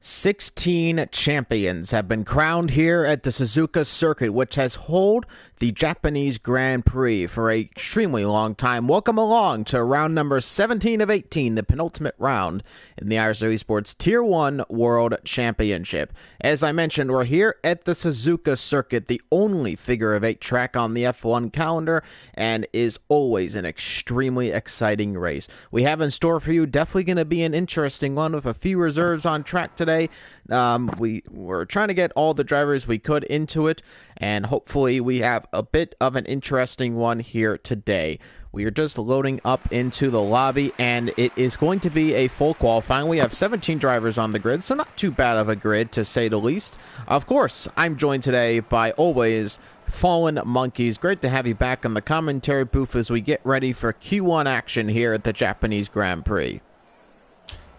16 champions have been crowned here at the Suzuka circuit, which has held the Japanese Grand Prix for an extremely long time. Welcome along to round number 17 of 18, the penultimate round in the ISRL Esports Tier 1 World Championship. As I mentioned, we're here at the Suzuka circuit, the only figure of 8 track on the F1 calendar, and is always an extremely exciting race. We have in store for you definitely going to be an interesting one with a few reserves on track today. We were trying to get all the drivers we could into it, and hopefully we have a bit of an interesting one here today. We are just loading up into the lobby, and it is going to be a full qualifying. We have 17 drivers on the grid, so not too bad of a grid, to say the least. Of course, I'm joined today by always Fallen Monkeys. Great to have you back on the commentary booth as we get ready for Q1 action here at the Japanese Grand Prix.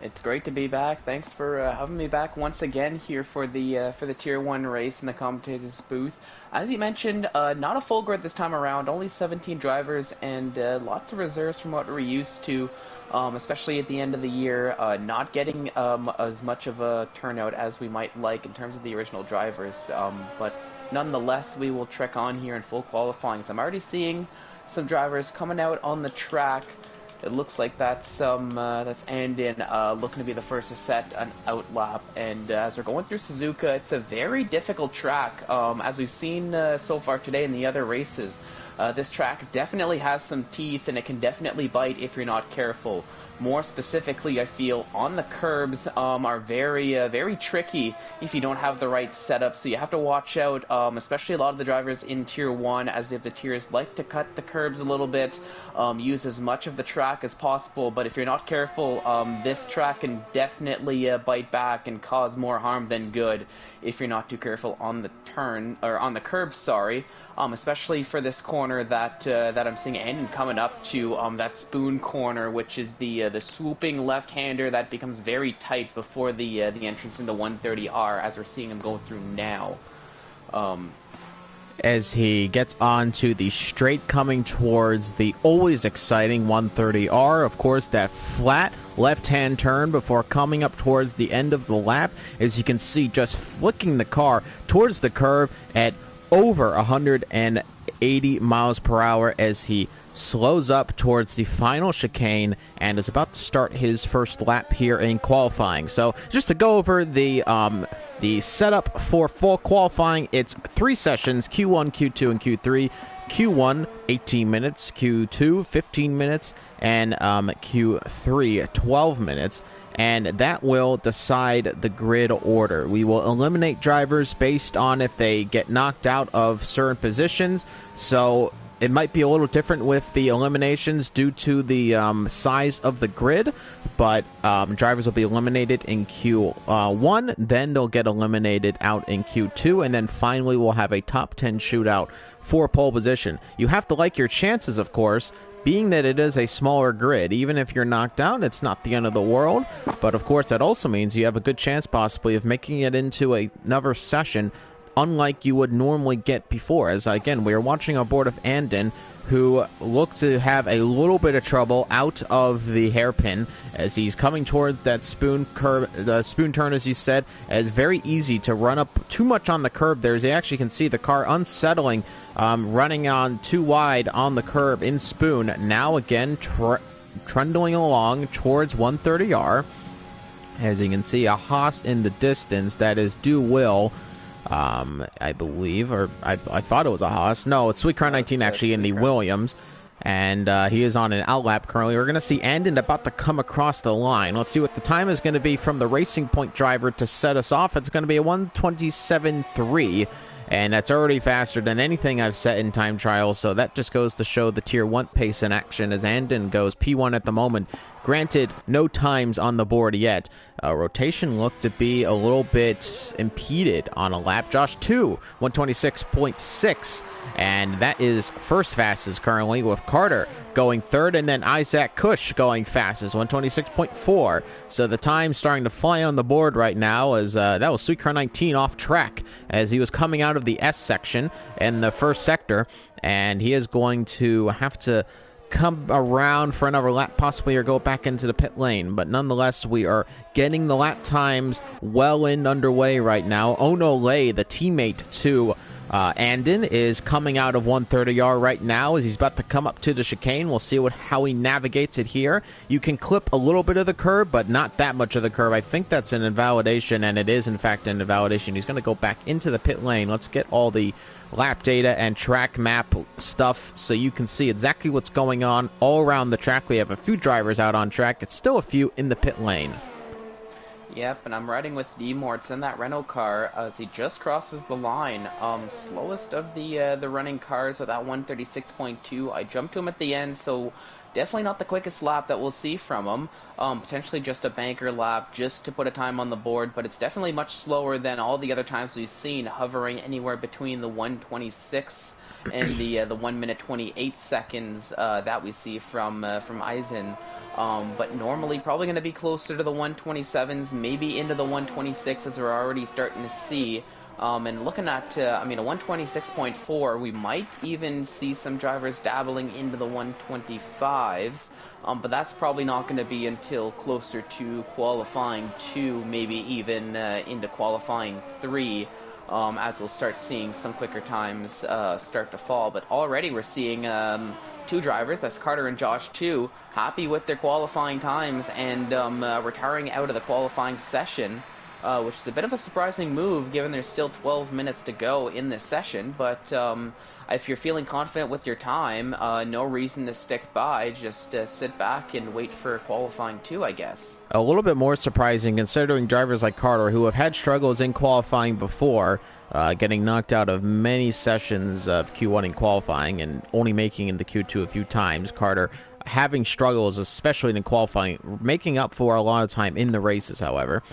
It's great to be back. Thanks for having me back once again here for the Tier 1 race in the commentator's booth. As you mentioned, not a full grid this time around, only 17 drivers and lots of reserves from what we're used to, especially at the end of the year, not getting as much of a turnout as we might like in terms of the original drivers, but nonetheless we will trek on here in full qualifying. So I'm already seeing some drivers coming out on the track. It looks like that's Andin looking to be the first to set an outlap, and as we're going through Suzuka, it's a very difficult track, as we've seen so far today in the other races. This track definitely has some teeth, and it can definitely bite if you're not careful. More specifically, I feel on the curbs are very tricky if you don't have the right setup, so you have to watch out, especially a lot of the drivers in Tier 1, as if the tiers like to cut the curbs a little bit, use as much of the track as possible, but if you're not careful, this track can definitely bite back and cause more harm than good if you're not too careful on the turn, or on the curb, sorry, especially for this corner that I'm seeing Andin coming up to, that spoon corner, which is the swooping left-hander that becomes very tight before the entrance into 130R, as we're seeing him go through now. As he gets onto the straight coming towards the always exciting 130R, of course, that flat left-hand turn before coming up towards the end of the lap, as you can see, just flicking the car towards the curve at over 180 miles per hour as he slows up towards the final chicane and is about to start his first lap here in qualifying. So just to go over the setup for full qualifying, it's 3 sessions, Q1, Q2, and Q3. Q1, 18 minutes, Q2, 15 minutes, and Q3, 12 minutes. And that will decide the grid order. We will eliminate drivers based on if they get knocked out of certain positions. So it might be a little different with the eliminations due to the size of the grid, but drivers will be eliminated in Q1, then they'll get eliminated out in Q2, and then finally we'll have a top 10 shootout for pole position. You have to like your chances, of course, being that it is a smaller grid. Even if you're knocked out, it's not the end of the world, but of course that also means you have a good chance possibly of making it into another session unlike you would normally get before. As again, we are watching a board of Andin, who looks to have a little bit of trouble out of the hairpin as he's coming towards that spoon curve, the spoon turn, as you said. It's very easy to run up too much on the curb there, as you actually can see the car unsettling, running on too wide on the curb in spoon. Now again trundling along towards 130R, as you can see a Haas in the distance. That is Do Will, I believe, or I thought it was a Haas. No, it's Sweetcar 19 actually in the Williams, and he is on an outlap currently. We're going to see Andin about to come across the line. Let's see what the time is going to be from the Racing Point driver to set us off. It's going to be a 1:27.3, and that's already faster than anything I've set in time trials, so that just goes to show the Tier 1 pace in action as Andin goes P1 at the moment. Granted, no times on the board yet. Rotation looked to be a little bit impeded on a lap. Josh 2, 126.6, and that is first fastest currently, with Carter going third, and then Isaac Kush going fastest, 126.4. So the time starting to fly on the board right now, as that was Sweetcar 19 off track as he was coming out of the S section in the first sector, and he is going to have to come around for another lap possibly or go back into the pit lane. But nonetheless, we are getting the lap times well and underway right now. Onole, the teammate to Andon, is coming out of 130R right now as he's about to come up to the chicane. We'll see how he navigates it here. You can clip a little bit of the curb, but not that much of the curb. I think that's an invalidation, and it is, in fact, an invalidation. He's going to go back into the pit lane. Let's get all the lap data and track map stuff so you can see exactly what's going on all around the track. We have a few drivers out on track. It's still a few in the pit lane. Yep, and I'm riding with Demorts in that Renault car as he just crosses the line. Slowest of the running cars with that 136.2. I jumped to him at the end, so definitely not the quickest lap that we'll see from him. Potentially just a banker lap just to put a time on the board, but it's definitely much slower than all the other times we've seen, hovering anywhere between the 126 and the 1 minute 28 seconds that we see from Eisen. But normally probably going to be closer to the 127s, maybe into the 126 as we're already starting to see. And looking at, a 126.4, we might even see some drivers dabbling into the 125s. But that's probably not going to be until closer to qualifying 2, maybe even into qualifying 3. As we'll start seeing some quicker times start to fall. But already we're seeing 2 drivers, that's Carter and Josh too, happy with their qualifying times and retiring out of the qualifying session, which is a bit of a surprising move given there's still 12 minutes to go in this session. But if you're feeling confident with your time, no reason to stick by, just sit back and wait for qualifying 2, I guess. A little bit more surprising considering drivers like Carter, who have had struggles in qualifying before, getting knocked out of many sessions of Q1 in qualifying and only making in the Q2 a few times. Carter having struggles, especially in qualifying, making up for a lot of time in the races, however.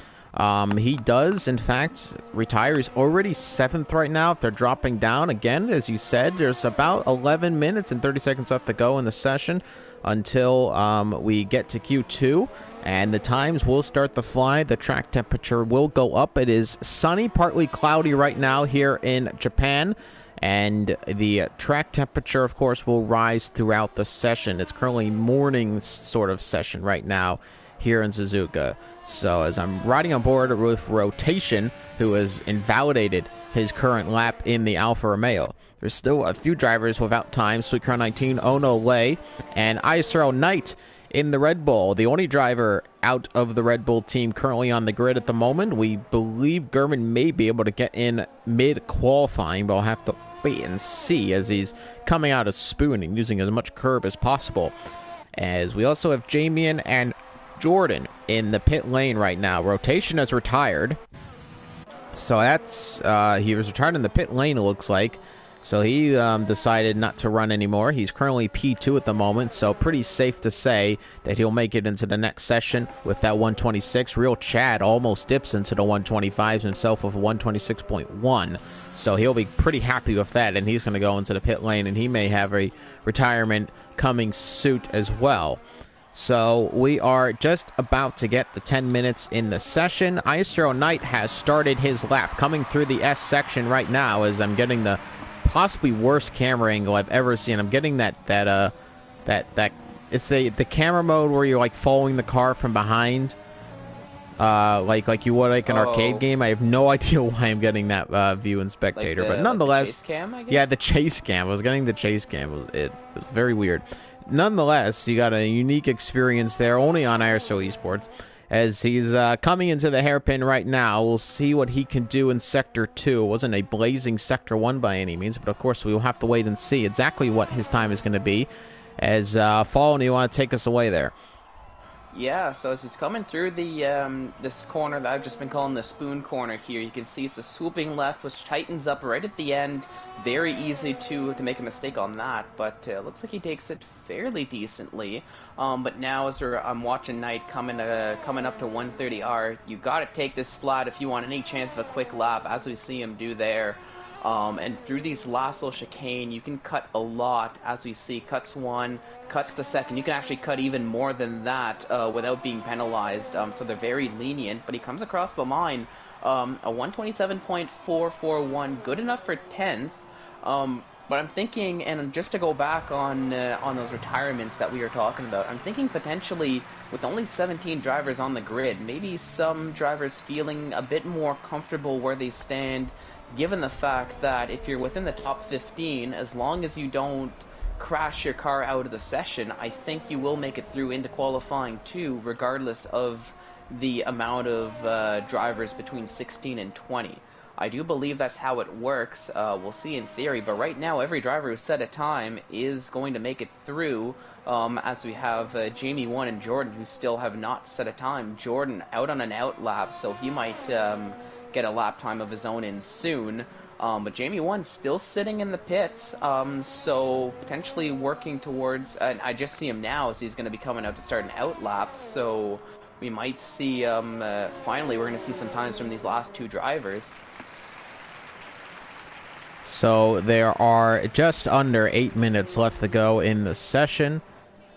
He does, in fact, retire. He's already 7th right now. If they're dropping down, again, as you said, there's about 11 minutes and 30 seconds left to go in the session until we get to Q2. And the times will start to fly. The track temperature will go up. It is sunny, partly cloudy right now here in Japan. And the track temperature, of course, will rise throughout the session. It's currently morning sort of session right now here in Suzuka. So as I'm riding on board with Rotation, who has invalidated his current lap in the Alfa Romeo. There's still a few drivers without time. Sweet Car 19, Ono Lei, and ISRL Knight in the Red Bull. The only driver out of the Red Bull team currently on the grid at the moment. We believe Gurman may be able to get in mid-qualifying, but we'll have to wait and see as he's coming out of Spoon and using as much curb as possible. As we also have Jamian and Jordan in the pit lane right now. Rotation has retired. So that's, he was retired in the pit lane, it looks like. So he decided not to run anymore. He's currently P2 at the moment, so pretty safe to say that he'll make it into the next session with that 126. Real Chad almost dips into the 125s himself with a 126.1. So he'll be pretty happy with that, and he's going to go into the pit lane, and he may have a retirement coming soon as well. So we are just about to get the 10 minutes in the session. ISRL Knight has started his lap, coming through the S section right now as I'm getting the possibly worst camera angle I've ever seen. I'm getting that it's the camera mode where you're like following the car from behind, like you would like an arcade game. I have no idea why I'm getting that view in spectator, but nonetheless, like the chase cam, I guess? Yeah, the chase cam. I was getting the chase cam. It was very weird. Nonetheless, you got a unique experience there, only on ISRL Esports. As he's coming into the hairpin right now, we'll see what he can do in Sector 2. It wasn't a blazing Sector 1 by any means, but of course we will have to wait and see exactly what his time is going to be. As Fallen, you want to take us away there? Yeah, so as he's coming through the this corner that I've just been calling the Spoon corner here, you can see it's a swooping left, which tightens up right at the end. Very easy to make a mistake on that, but looks like he takes it fairly decently. But now as I'm watching Knight coming up to 130R, you got to take this flat if you want any chance of a quick lap, as we see him do there. And through these last little chicane, you can cut a lot, as we see. Cuts 1, cuts the 2nd. You can actually cut even more than that without being penalized. So they're very lenient. But he comes across the line, a 127.441, good enough for 10th. But I'm thinking, and just to go back on those retirements that we were talking about, I'm thinking potentially with only 17 drivers on the grid, maybe some drivers feeling a bit more comfortable where they stand, given the fact that if you're within the top 15, as long as you don't crash your car out of the session, I think you will make it through into qualifying too, regardless of the amount of drivers between 16 and 20. I do believe that's how it works. We'll see in theory, but right now every driver who set a time is going to make it through, as we have Jamie 1 and Jordan, who still have not set a time. Jordan out on an out lap, so he might get a lap time of his own in soon. But Jamie 1's still sitting in the pits, so potentially working towards, and I just see him now as he's going to be coming out to start an out lap, so we might see, finally we're going to see some times from these last two drivers. So there are just under 8 minutes left to go in the session,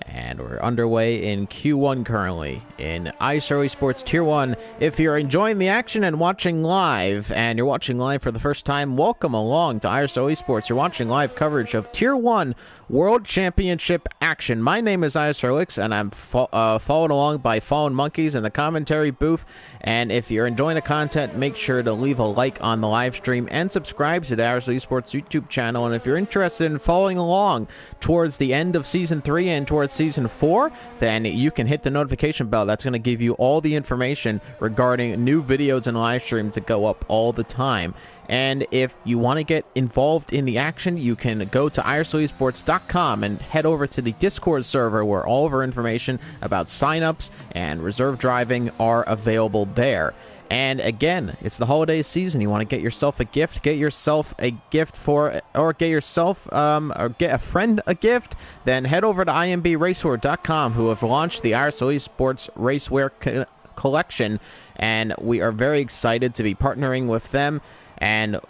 and we're underway in Q1 currently in ISRL Esports Tier 1. If you're enjoying the action and watching live, and you're watching live for the first time, welcome along to ISRL Esports. You're watching live coverage of Tier 1 World Championship action. My name is ISRLX, and I'm followed along by Fallen Monkeys in the commentary booth. And if you're enjoying the content, make sure to leave a like on the live stream and subscribe to the ISRL Esports YouTube channel. And if you're interested in following along towards the end of Season 3 and towards Season 4, then you can hit the notification bell. That's going to give you all the information regarding new videos and live streams that go up all the time. And if you want to get involved in the action, you can go to ISRLesports.com and head over to the Discord server where all of our information about signups and reserve driving are available there. And again, it's the holiday season. You want to get yourself a gift, get yourself a gift for, or get yourself, or get a friend a gift, then head over to imbRacewear.com, who have launched the ISRL Esports Racewear collection, and we are very excited to be partnering with them. And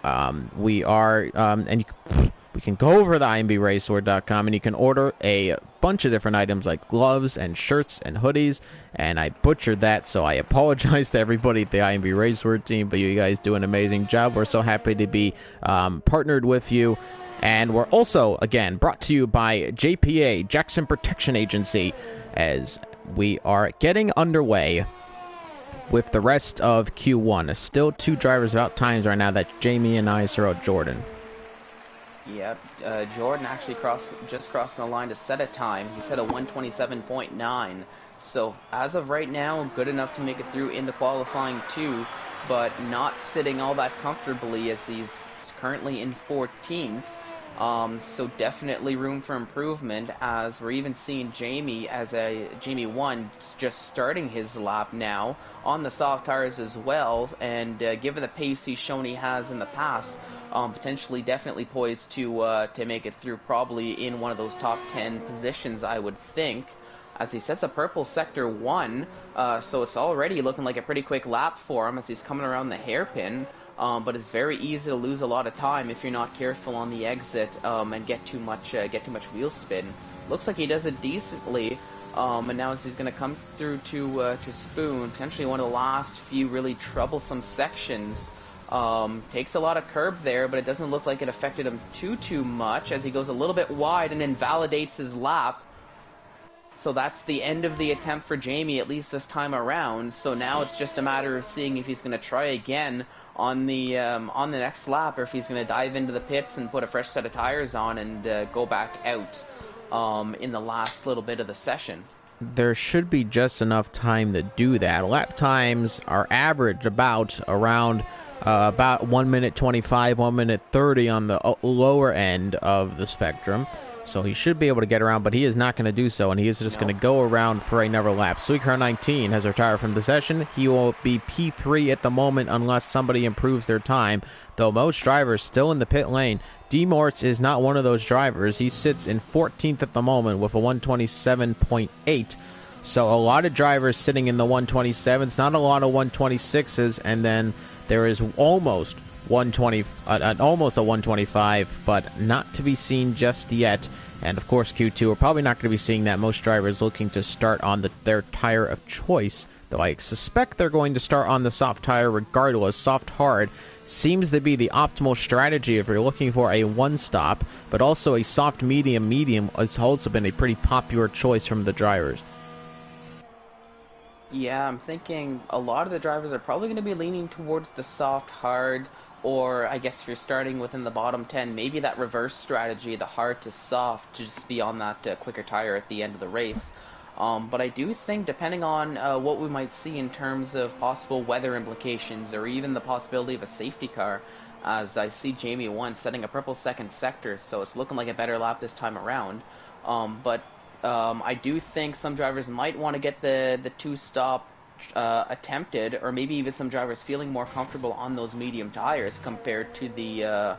we can go over to imbRacewear.com and you can order a bunch of different items like gloves and shirts and hoodies. And I butchered that, so I apologize to everybody at the IMB Racewear team, but you guys do an amazing job. We're so happy to be partnered with you. And we're also, again, brought to you by JPA, Jackson Protection Agency, as we are getting underway with the rest of Q1. Still two drivers without times right now. That's Jamie and ISRL Jordan. Yep, Jordan actually just crossed the line to set a time. He set a 127.9. So as of right now, good enough to make it through into qualifying too, but not sitting all that comfortably as he's currently in 14th. So definitely room for improvement, as we're even seeing Jamie Jamie 1 just starting his lap now on the soft tires as well, and given the pace he's shown he has in the past, potentially definitely poised to make it through probably in one of those top 10 positions, I would think, as he sets a purple sector 1, so it's already looking like a pretty quick lap for him as he's coming around the hairpin. But it's very easy to lose a lot of time if you're not careful on the exit and get too much wheel spin. Looks like he does it decently, and now as he's going to come through to Spoon, potentially one of the last few really troublesome sections. Takes a lot of curb there, but it doesn't look like it affected him too much as he goes a little bit wide and invalidates his lap. So that's the end of the attempt for Jamie, at least this time around. So now it's just a matter of seeing if he's going to try again on the next lap, or if he's going to dive into the pits and put a fresh set of tires on and go back out in the last little bit of the session. There should be just enough time to do that. Lap times are averaged around 1 minute 25, 1 minute 30 on the lower end of the spectrum. So he should be able to get around, but he is not going to do so, and he is just going to go around for another lap. Sweetcar 19 has retired from the session. He will be P3 at the moment unless somebody improves their time, though most drivers still in the pit lane. D. Mortz is not one of those drivers. He sits in 14th at the moment with a 127.8. So a lot of drivers sitting in the 127s, not a lot of 126s, and then there is almost 120, almost a 125, but not to be seen just yet. And of course, Q2, we're probably not going to be seeing that. Most drivers looking to start on their tire of choice, though I suspect they're going to start on the soft tire regardless. Soft hard seems to be the optimal strategy if you're looking for a one-stop, but also a soft medium has also been a pretty popular choice from the drivers. Yeah, I'm thinking a lot of the drivers are probably going to be leaning towards the soft hard, or I guess if you're starting within the bottom 10, maybe that reverse strategy, the hard to soft, to just be on that quicker tire at the end of the race. But I do think, depending on what we might see in terms of possible weather implications, or even the possibility of a safety car, as I see Jamie 1 setting a purple second sector, so it's looking like a better lap this time around. I do think some drivers might want to get the two-stop attempted, or maybe even some drivers feeling more comfortable on those medium tires compared to the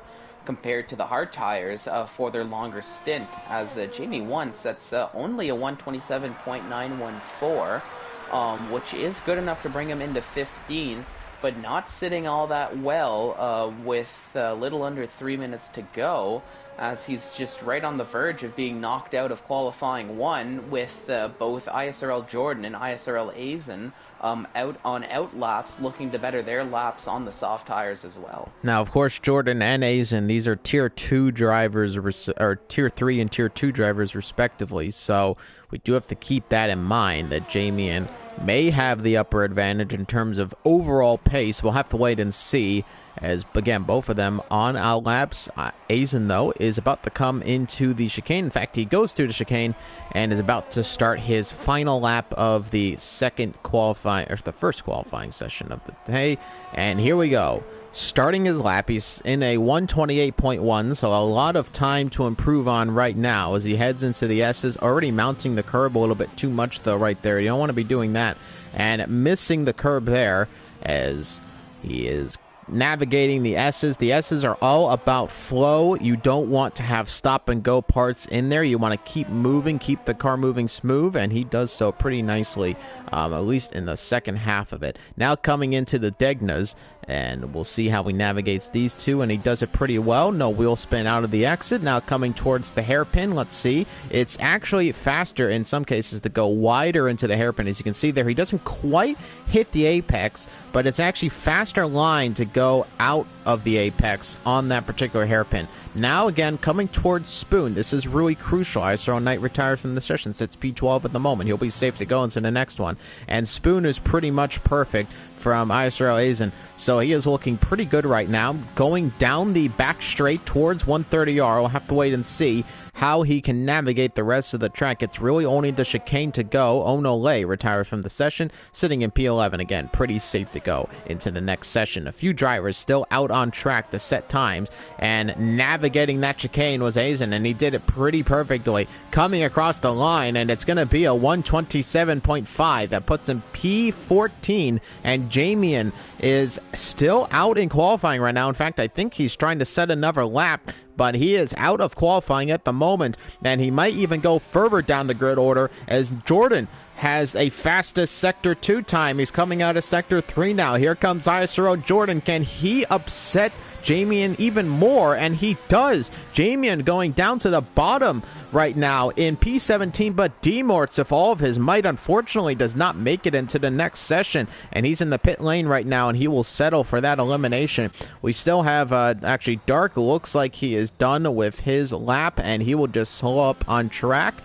hard tires for their longer stint, as Jamie 1 sets only a 127.914, which is good enough to bring him into 15th, but not sitting all that well with little under 3 minutes to go, as he's just right on the verge of being knocked out of qualifying 1 with both ISRL Jordan and ISRL Azen out on out laps, looking to better their laps on the soft tires as well. Now, of course, Jordan and Azen, these are Tier 2 drivers, or Tier 3 and Tier 2 drivers, respectively, so we do have to keep that in mind, that Jamie may have the upper advantage in terms of overall pace. We'll have to wait and see, as, again, both of them on out laps. Azen, though, is about to come into the chicane. In fact, he goes through the chicane and is about to start his final lap of the first qualifying session of the day. And here we go. Starting his lap, he's in a 128.1, so a lot of time to improve on right now as he heads into the S's, already mounting the curb a little bit too much, though, right there. You don't want to be doing that, and missing the curb there as he is navigating the S's. The S's are all about flow. You don't want to have stop-and-go parts in there. You want to keep moving, keep the car moving smooth, and he does so pretty nicely, at least in the second half of it. Now coming into the Degnas, and we'll see how he navigates these two, and he does it pretty well. No wheel spin out of the exit. Now coming towards the hairpin, let's see. It's actually faster in some cases to go wider into the hairpin. As you can see there, he doesn't quite hit the apex, but it's actually faster line to go out of the apex on that particular hairpin. Now again, coming towards Spoon. This is really crucial. ISRL Knight retired from the session, sits P12 at the moment. He'll be safe to go into the next one. And Spoon is pretty much perfect from ISRL Azen, so he is looking pretty good right now. Going down the back straight towards 130R. We'll have to wait and see how he can navigate the rest of the track. It's really only the chicane to go. Onole retires from the session, sitting in P11 again. Pretty safe to go into the next session. A few drivers still out on track to set times, and navigating that chicane was Azen, and he did it pretty perfectly, coming across the line, and it's going to be a 127.5. That puts him P14, and Jamian is still out in qualifying right now. In fact, I think he's trying to set another lap, but he is out of qualifying at the moment, and he might even go further down the grid order as Jordan has a fastest Sector 2 time. He's coming out of Sector 3 now. Here comes ISRO Jordan. Can he upset Jamian even more? And he does. Jamian going down to the bottom right now in P17, but D-Morts, if all of his might, unfortunately does not make it into the next session, and he's in the pit lane right now, and he will settle for that elimination. We still have, actually, Dark looks like he is done with his lap, and he will just slow up on track,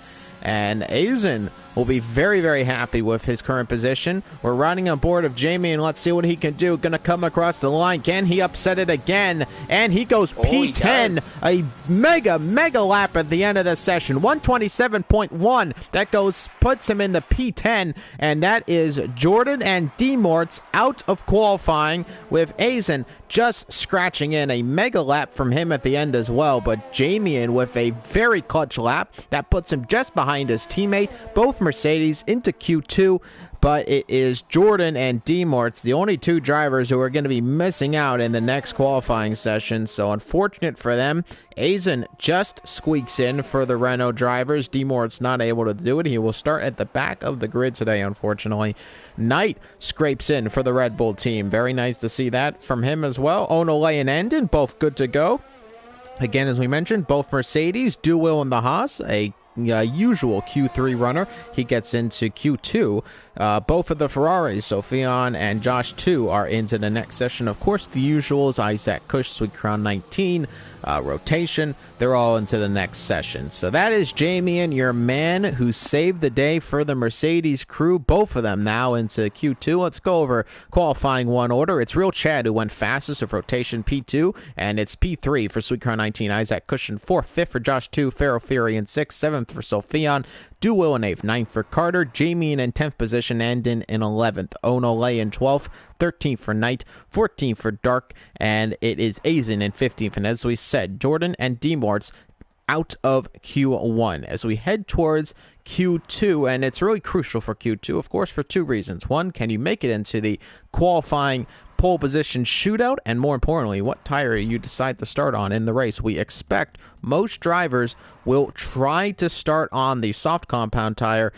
and Azen will be very, very happy with his current position. We're riding on board of Jamie, and let's see what he can do. Gonna come across the line. Can he upset it again? And he goes P10. A mega lap at the end of the session. 127.1. That puts him in the P10, and that is Jordan and D-Morts out of qualifying, with Azen just scratching in a mega lap from him at the end as well. But Jamian with a very clutch lap that puts him just behind his teammate. Both Mercedes into Q2. but it is Jordan and Demorts, the only two drivers who are going to be missing out in the next qualifying session. So unfortunate for them. Azen just squeaks in for the Renault drivers. Demorts not able to do it. He will start at the back of the grid today, unfortunately. Knight scrapes in for the Red Bull team. Very nice to see that from him as well. Onole and Endon, both good to go. Again, as we mentioned, both Mercedes, Duwill and the Haas, a usual Q3 runner. He gets into Q2. Both of the Ferraris, Sophion and Josh 2, are into the next session. Of course, the usuals, Isaac Kush, Sweet Crown 19, rotation, they're all into the next session. So that is Jamian, your man who saved the day for the Mercedes crew. Both of them now into Q2. Let's go over qualifying one order. It's Real Chad who went fastest with rotation P2, and it's P3 for Sweet Crown 19, Isaac Cushion 4th, 5th for Josh 2, Pharaoh Fury in 6th, 7th for Sophion, Duo in 8th, 9th for Carter, Jamian in 10th position, Andon in 11th, Onole in 12th, 13th for Knight, 14th for Dark, and it is Azen in 15th. And as we said, Jordan and Demorts out of Q1 as we head towards Q2, and it's really crucial for Q2, of course, for two reasons. One, can you make it into the qualifying pole position shootout, and more importantly, what tire you decide to start on in the race. We expect most drivers will try to start on the soft compound tire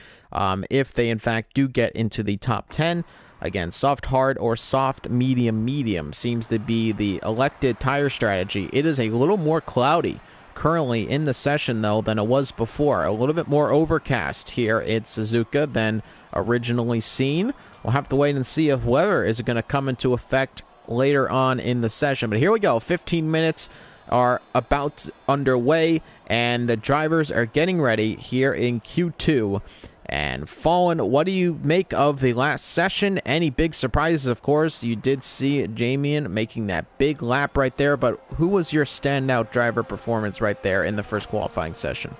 if they in fact do get into the top 10. Again, soft hard or soft medium seems to be the elected tire strategy. It is a little more cloudy currently in the session though than it was before. A little bit more overcast here at Suzuka than originally seen. We'll have to wait and see if weather is going to come into effect later on in the session. But here we go. 15 minutes are about underway, and the drivers are getting ready here in Q2. And Fallen, what do you make of the last session? Any big surprises? Of course, you did see Jamian making that big lap right there, but who was your standout driver performance right there in the first qualifying session?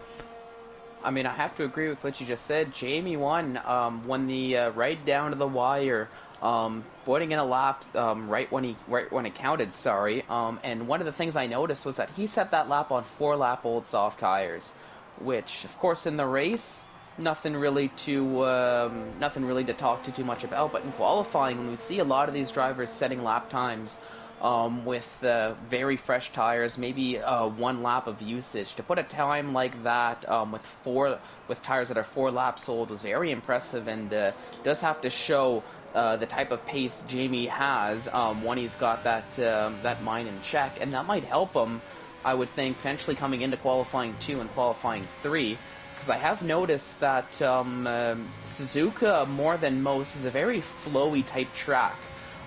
I mean, I have to agree with what you just said. Jamie won the right down to the wire, putting in a lap right when it counted. Sorry. And one of the things I noticed was that he set that lap on 4-lap-old soft tires, which, of course, in the race, nothing really to talk too much about. But in qualifying, when we see a lot of these drivers setting lap times with very fresh tires, maybe 1 lap of usage, to put a time like that with tires that are 4 laps old was very impressive, and does have to show the type of pace Jamie has when he's got that mind in check, and that might help him, I would think, potentially coming into qualifying 2 and qualifying 3. Because I have noticed that Suzuka, more than most, is a very flowy type track.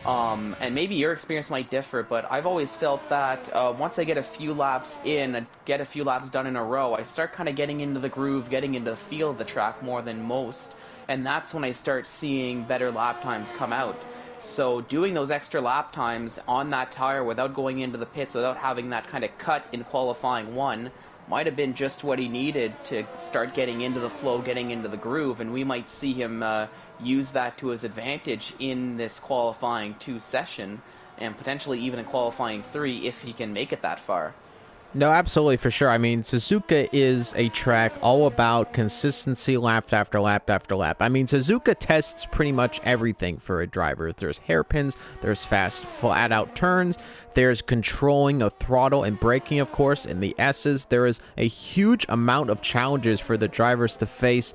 And maybe your experience might differ, but I've always felt that once I get a few laps in, and get a few laps done in a row, I start kind of getting into the groove, getting into the feel of the track more than most, and that's when I start seeing better lap times come out. So doing those extra lap times on that tire without going into the pits, without having that kind of cut in qualifying 1, might have been just what he needed to start getting into the flow, getting into the groove, and we might see him use that to his advantage in this qualifying 2 session, and potentially even in qualifying 3 if he can make it that far. No, absolutely, for sure. I mean, Suzuka is a track all about consistency lap after lap after lap. I mean, Suzuka tests pretty much everything for a driver. There's hairpins, there's fast, flat-out turns, there's controlling of throttle and braking, of course, in the S's. There is a huge amount of challenges for the drivers to face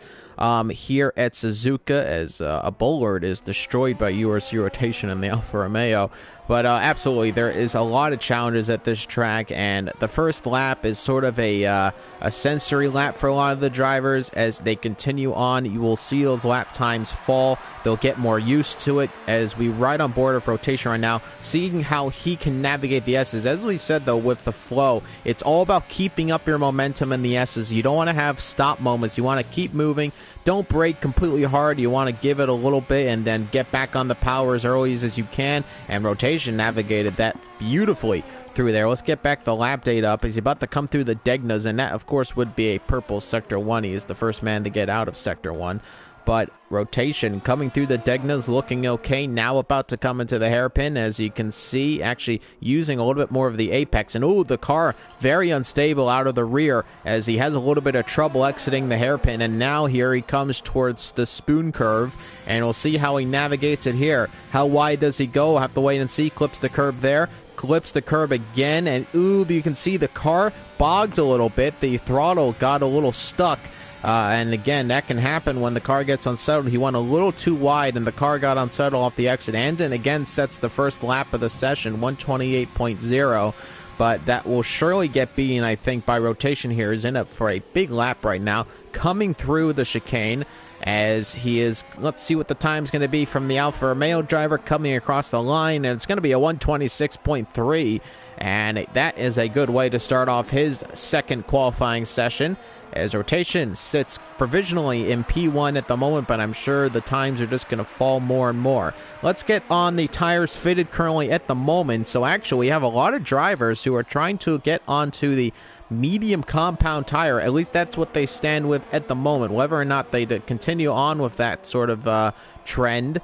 here at Suzuka, as a Bullard is destroyed by URC rotation in the Alfa Romeo. But absolutely, there is a lot of challenges at this track, and the first lap is sort of a sensory lap for a lot of the drivers. As they continue on, you will see those lap times fall. They'll get more used to it as we ride on board of rotation right now, seeing how he can navigate the S's. As we said, though, with the flow, it's all about keeping up your momentum in the S's. You don't want to have stop moments. You want to keep moving. Don't brake completely hard. You want to give it a little bit and then get back on the power as early as you can. And rotation navigated that beautifully through there. Let's get back the lap data up. He's about to come through the Degnas, and that, of course, would be a purple Sector 1. He is the first man to get out of Sector 1. But rotation coming through the Degna's looking okay. Now about to come into the hairpin, as you can see, actually using a little bit more of the apex. And ooh, the car very unstable out of the rear as he has a little bit of trouble exiting the hairpin. And now here he comes towards the spoon curve, and we'll see how he navigates it here. How wide does he go? We'll have to wait and see. Clips the curb there. Clips the curb again, and ooh, you can see the car bogged a little bit. The throttle got a little stuck. And again, that can happen when the car gets unsettled. He went a little too wide, and the car got unsettled off the exit. Andon again sets the first lap of the session, 128.0. But that will surely get beaten, I think, by rotation here. He's in up for a big lap right now, coming through the chicane as he is. Let's see what the time's going to be from the Alfa Romeo driver coming across the line, and it's going to be a 126.3. And that is a good way to start off his second qualifying session, as rotation sits provisionally in P1 at the moment, but I'm sure the times are just going to fall more and more. Let's get on the tires fitted currently at the moment. So actually we have a lot of drivers who are trying to get onto the medium compound tire. At least that's what they stand with at the moment. Whether or not they continue on with that sort of trend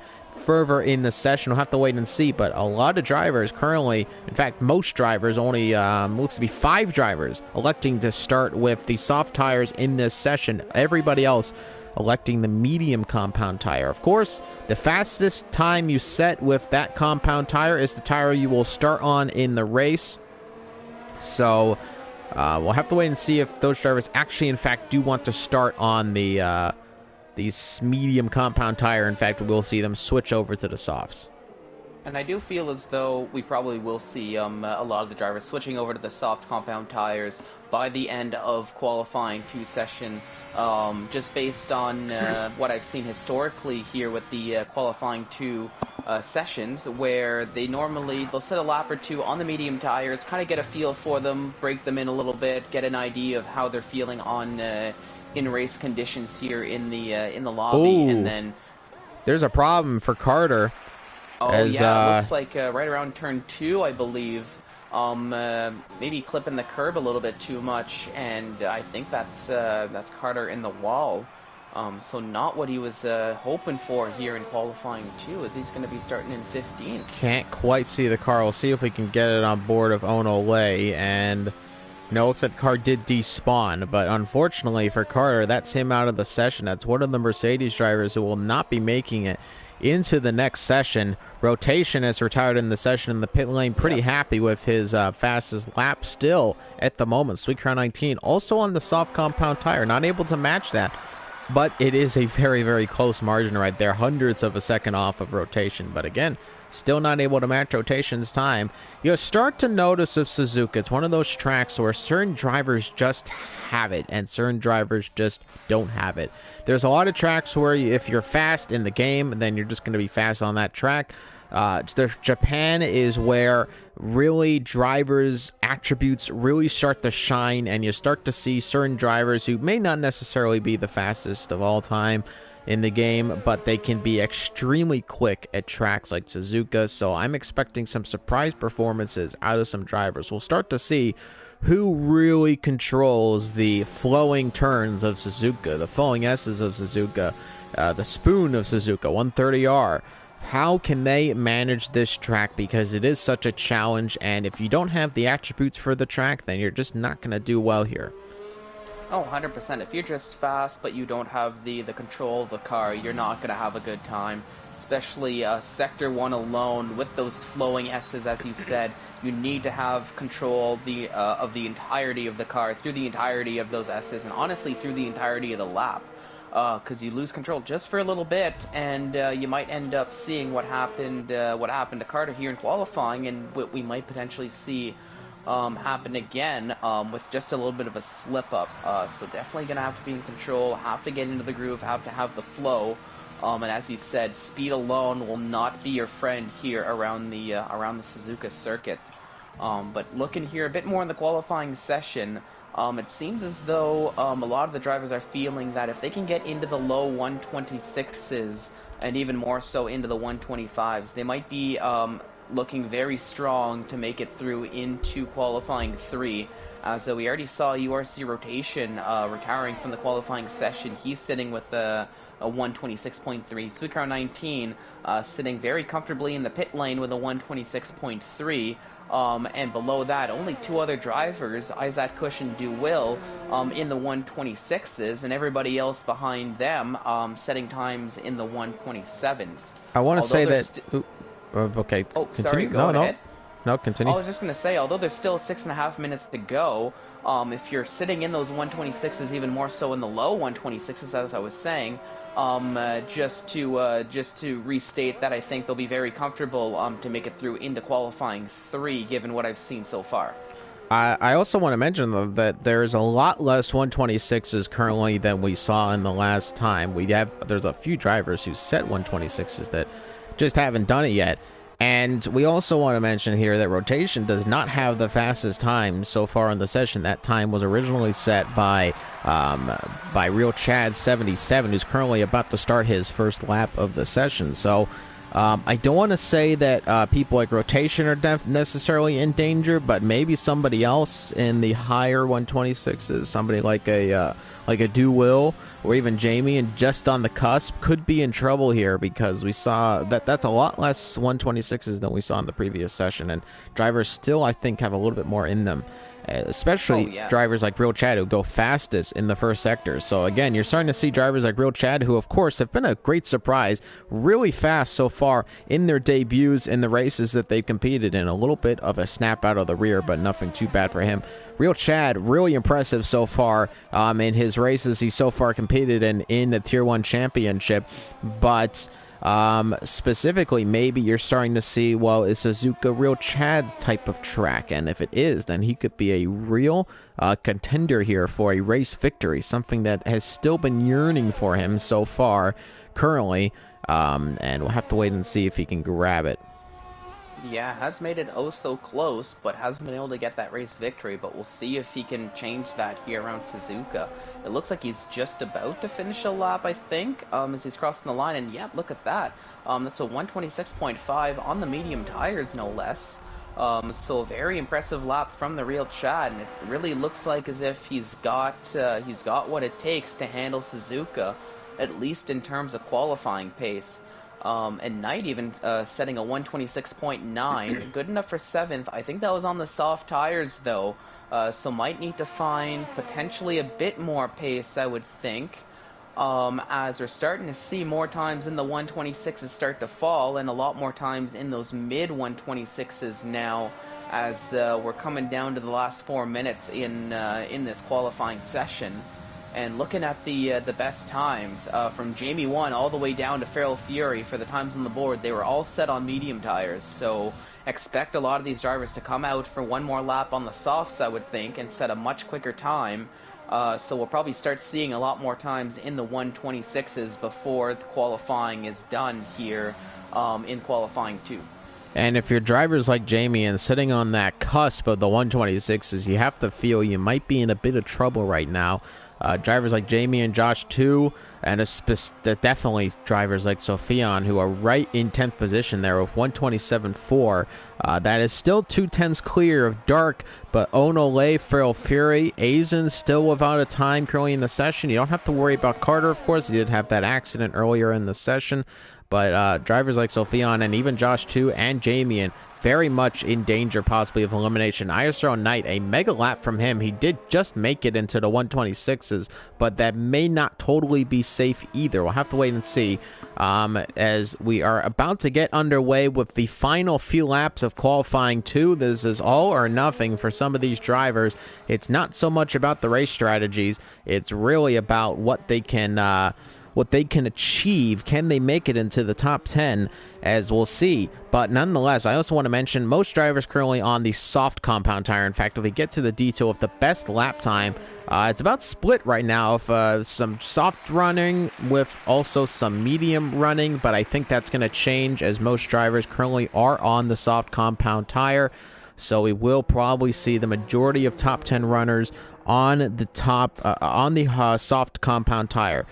further in the session, we'll have to wait and see. But a lot of drivers currently, in fact most drivers, only looks to be 5 drivers electing to start with the soft tires in this session. Everybody else electing the medium compound tire. Of course, the fastest time you set with that compound tire is the tire you will start on in the race. So we'll have to wait and see if those drivers actually in fact do want to start on the these medium compound tire. In fact, we'll see them switch over to the softs. And I do feel as though we probably will see a lot of the drivers switching over to the soft compound tires by the end of qualifying 2 session, just based on what I've seen historically here with the qualifying 2 sessions, where they'll set a lap or 2 on the medium tires, kind of get a feel for them, break them in a little bit, get an idea of how they're feeling on in race conditions here in the lobby. Ooh. And then there's a problem for Carter. Oh, yeah, it looks like right around turn 2, I believe. Maybe clipping the curb a little bit too much, and I think that's Carter in the wall. So not what he was hoping for here in qualifying 2, as he's going to be starting in 15. Can't quite see the car. We'll see if we can get it on board of Onole, and no, looks like the car did despawn, but unfortunately for Carter, that's him out of the session. That's one of the Mercedes drivers who will not be making it into the next session. Rotation is retired in the session in the pit lane. Pretty happy with his fastest lap still at the moment. Sweet Crown 19 also on the soft compound tire. Not able to match that, but it is a very, very close margin right there. Hundredths of a second off of rotation. But again, still not able to match rotation's time. You'll start to notice of Suzuka, it's one of those tracks where certain drivers just have it and certain drivers just don't have it. There's a lot of tracks where if you're fast in the game, then you're just going to be fast on that track. Japan is where really drivers' attributes really start to shine, and you start to see certain drivers who may not necessarily be the fastest of all time in the game, but they can be extremely quick at tracks like Suzuka. So I'm expecting some surprise performances out of some drivers. We'll start to see who really controls the flowing turns of Suzuka, the flowing S's of Suzuka, the spoon of Suzuka 130R. How can they manage this track? Because it is such a challenge, and if you don't have the attributes for the track, then you're just not going to do well here. Oh, 100%. If you're just fast, but you don't have the control of the car, you're not going to have a good time. Especially Sector 1 alone, with those flowing S's, as you said, you need to have control of the entirety of the car, through the entirety of those S's, and honestly, through the entirety of the lap. Because you lose control just for a little bit, and you might end up seeing what happened to Carter here in qualifying, and what we might potentially see happen again with just a little bit of a slip up. So definitely gonna have to be in control, have to get into the groove, have to have the flow. And as you said, speed alone will not be your friend here around the Suzuka circuit. But looking here a bit more in the qualifying session, it seems as though a lot of the drivers are feeling that if they can get into the low 126s and even more so into the 125s, they might be looking very strong to make it through into qualifying 3. So we already saw URC Rotation retiring from the qualifying session. He's sitting with a a 126.3. Suicar 19 sitting very comfortably in the pit lane with a 126.3. And below that, only two other drivers, Isaac Cush and DeWill, in the 126s, and everybody else behind them setting times in the 127s. I want to say that... okay, oh, continue. Sorry, go ahead. No, continue. I was just going to say, although there's still 6.5 minutes to go, if you're sitting in those 126s, even more so in the low 126s, as I was saying, just to restate that I think they'll be very comfortable to make it through into qualifying 3, given what I've seen so far. I also want to mention, though, that there's a lot less 126s currently than we saw in the last time. There's a few drivers who set 126s that just haven't done it yet. And we also want to mention here that Rotation does not have the fastest time so far in the session. That time was originally set by Real Chad 77, who's currently about to start his first lap of the session. So I don't want to say that people like Rotation are necessarily in danger, but maybe somebody else in the higher 126s, somebody like a DeWill or even Jamie, and just on the cusp, could be in trouble here, because we saw that's a lot less 126s than we saw in the previous session, and drivers still, I think, have a little bit more in them. Especially drivers like Real Chad, who go fastest in the first sector. So again, you're starting to see drivers like Real Chad, who of course have been a great surprise, really fast so far in their debuts in the races that they've competed in. A little bit of a snap out of the rear, but nothing too bad for him. Real Chad, really impressive so far in his races he's so far competed in the Tier 1 Championship. But specifically, maybe you're starting to see, well, is Suzuka Real Chad's type of track? And if it is, then he could be a real contender here for a race victory, something that has still been yearning for him so far currently, and we'll have to wait and see if he can grab it. Yeah, has made it oh so close, but hasn't been able to get that race victory, but we'll see if he can change that here around Suzuka. It looks like he's just about to finish a lap, I think, as he's crossing the line, and yeah, look at that. That's a 126.5 on the medium tires, no less. So a very impressive lap from the Real Chad, and it really looks like as if he's got what it takes to handle Suzuka, at least in terms of qualifying pace. And Knight even setting a 126.9, good enough for 7th. I think that was on the soft tires, though, so might need to find potentially a bit more pace, I would think, as we're starting to see more times in the 126s start to fall, and a lot more times in those mid 126s now, as we're coming down to the last 4 minutes in this qualifying session. And looking at the best times, from Jamie 1 all the way down to Feral Fury for the times on the board, they were all set on medium tires. So expect a lot of these drivers to come out for one more lap on the softs, I would think, and set a much quicker time. So we'll probably start seeing a lot more times in the 126s before the qualifying is done here in qualifying 2. And if you're drivers like Jamie and sitting on that cusp of the 126s, you have to feel you might be in a bit of trouble right now. Drivers like Jamie and Josh too, and definitely drivers like Sophion, who are right in 10th position there with 127.4. That is still 2/10 clear of Dark, but Onole, Feral Fury, Azen still without a time currently in the session. You don't have to worry about Carter, of course. He did have that accident earlier in the session. But drivers like Sophion and even Josh too, and Jamie, very much in danger possibly of elimination. ISRL Knight, a mega lap from him. He did just make it into the 126s, but that may not totally be safe either. We'll have to wait and see, as we are about to get underway with the final few laps of qualifying 2. This is all or nothing for some of these drivers. It's not so much about the race strategies. It's really about what they can achieve. Can they make it into the top 10, as we'll see. But nonetheless, I also want to mention most drivers currently on the soft compound tire. In fact, if we get to the detail of the best lap time, it's about split right now of some soft running with also some medium running, but I think that's going to change as most drivers currently are on the soft compound tire. So we will probably see the majority of top 10 runners on the soft compound tire.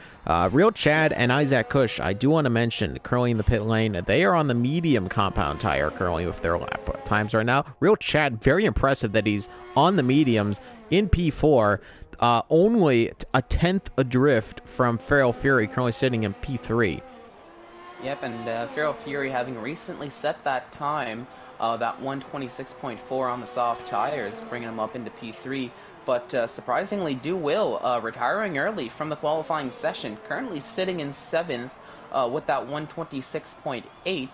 Real Chad and Isaac Cush, I do want to mention, currently in the pit lane, they are on the medium compound tire currently with their lap times right now. Real Chad, very impressive that he's on the mediums in P4. only a tenth adrift from Feral Fury, currently sitting in P3. Yep, and Feral Fury having recently set that time, that 126.4 on the soft tires, bringing him up into P3. But surprisingly, Do Will retiring early from the qualifying session, currently sitting in 7th with that 126.8.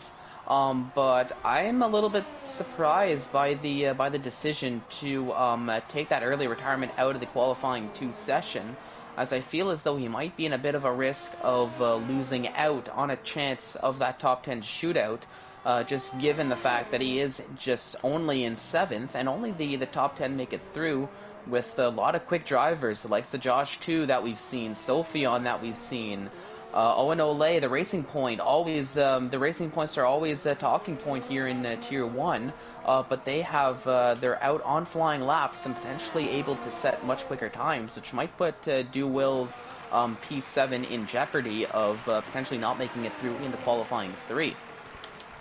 But I'm a little bit surprised by the decision to take that early retirement out of the qualifying 2 session, as I feel as though he might be in a bit of a risk of losing out on a chance of that top 10 shootout, just given the fact that he is just only in 7th, and only the top 10 make it through, with a lot of quick drivers, like the Josh 2 that we've seen, Sophion that we've seen, Owen Ole, the Racing Point, always the Racing Points are always a talking point here in Tier 1, but they have they're out on flying laps and potentially able to set much quicker times, which might put Do Will's P7 in jeopardy of potentially not making it through into qualifying 3.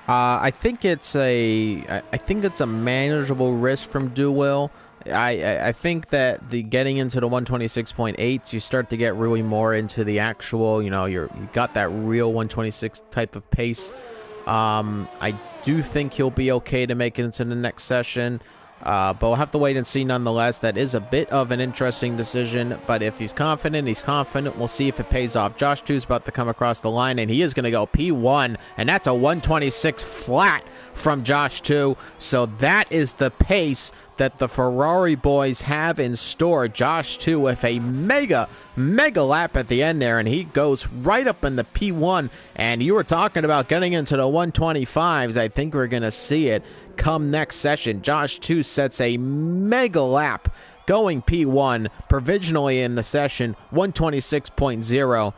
I think it's a manageable risk from Do Will. I think that the getting into the 126.8s, you start to get really more into the actual, you got that real 126 type of pace. I do think he'll be okay to make it into the next session, but we'll have to wait and see nonetheless. That is a bit of an interesting decision, but if he's confident, he's confident. We'll see if it pays off. Josh 2 is about to come across the line, and he is going to go P1, and that's a 126 flat from Josh 2, so that is the pace that the Ferrari boys have in store. Josh 2 with a mega lap at the end there, and he goes right up in the P1, and you were talking about getting into the 125s. I think we're going to see it come next session. Josh 2 sets a mega lap going P1 provisionally in the session, 126.0.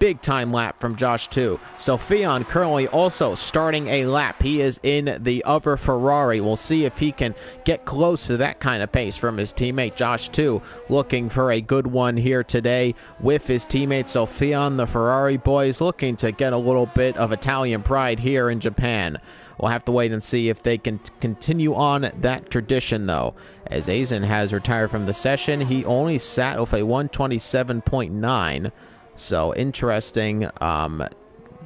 Big time lap from Josh 2. Sophion currently also starting a lap. He is in the other Ferrari. We'll see if he can get close to that kind of pace from his teammate Josh 2. Looking for a good one here today with his teammate Sophion. The Ferrari boys looking to get a little bit of Italian pride here in Japan. We'll have to wait and see if they can continue on that tradition, though. As Aizen has retired from the session, he only sat with a 127.9. So, interesting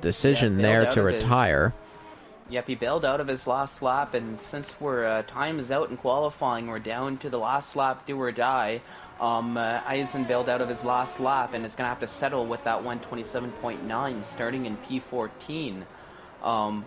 decision there to retire. Yep, he bailed out of his last lap, and since we're time is out in qualifying, we're down to the last lap, do or die. Aizen bailed out of his last lap, and is going to have to settle with that 127.9 starting in P14.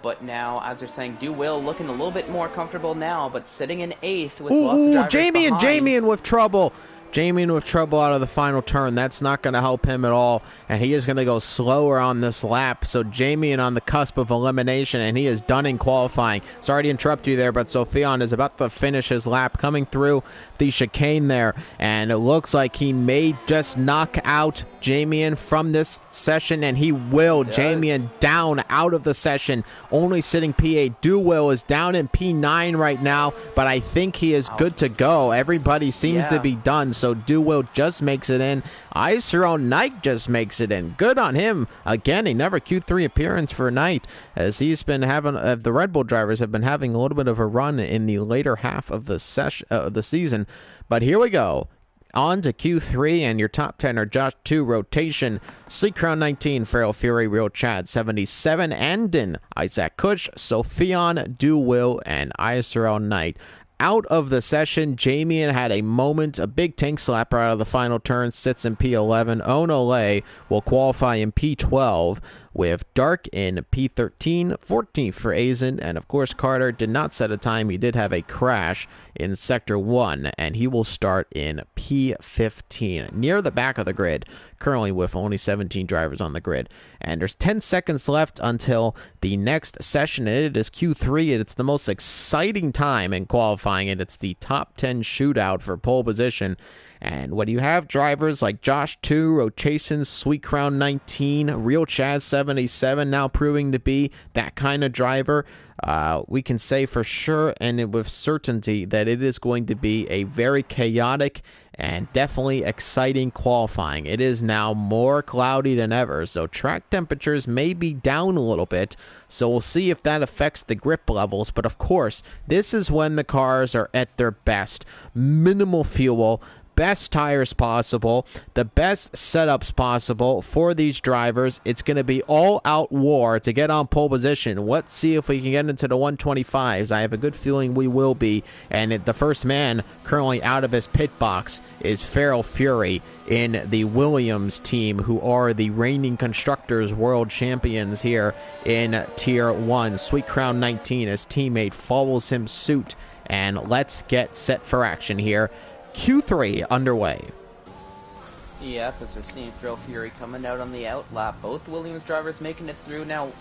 But now, as they're saying, Do Will looking a little bit more comfortable now, but sitting in 8th with lots of drivers behind. Jamie with trouble. Jamie with trouble out of the final turn. That's not going to help him at all, and he is going to go slower on this lap. So Jamie on the cusp of elimination, and he is done in qualifying. Sorry to interrupt you there, but Sophion is about to finish his lap coming through the chicane there, and it looks like he may just knock out Jamian from this session, and he will. Jamian down out of the session, only sitting P8. Do Will is down in P9 right now, but I think he is good to go. Everybody seems to be done, so Do Will just makes it in. ISRL Knight just makes it in. Good on him. Again, another Q3 appearance for Knight, as he's been having, the Red Bull drivers have been having a little bit of a run in the later half of the season. But here we go. On to Q3, and your top 10 are Josh 2, Rotation, Sleek Crown 19, Feral Fury, Real Chad 77, Andon, Isaac Kush, Sophion, Do Will, and ISRL Knight. Out of the session, Jamian had a big tank slapper out of the final turn, sits in P11. Onole will qualify in P12, with Dark in P13, 14th for Aizen, and of course Carter did not set a time. He did have a crash in Sector 1, and he will start in P15, near the back of the grid, currently with only 17 drivers on the grid. And there's 10 seconds left until the next session, and it is Q3, and it's the most exciting time in qualifying, and it's the top 10 shootout for pole position. And when you have drivers like Josh 2, Rotation, Sweet Crown 19, Real Chaz 77 now proving to be that kind of driver, we can say for sure and with certainty that it is going to be a very chaotic and definitely exciting qualifying. It is now more cloudy than ever, so track temperatures may be down a little bit, so we'll see if that affects the grip levels. But of course, this is when the cars are at their best. Minimal fuel, best tires possible, the best setups possible for these drivers. It's going to be all-out war to get on pole position. Let's see if we can get into the 125s. I have a good feeling we will be. And the first man currently out of his pit box is Feral Fury in the Williams team, who are the reigning Constructors World Champions here in Tier 1. Sweet Crown 19, his teammate, follows him suit. And let's get set for action here. Q3 underway. Yep, as we're seeing Feral Fury coming out on the out lap. Both Williams drivers making it through. Now,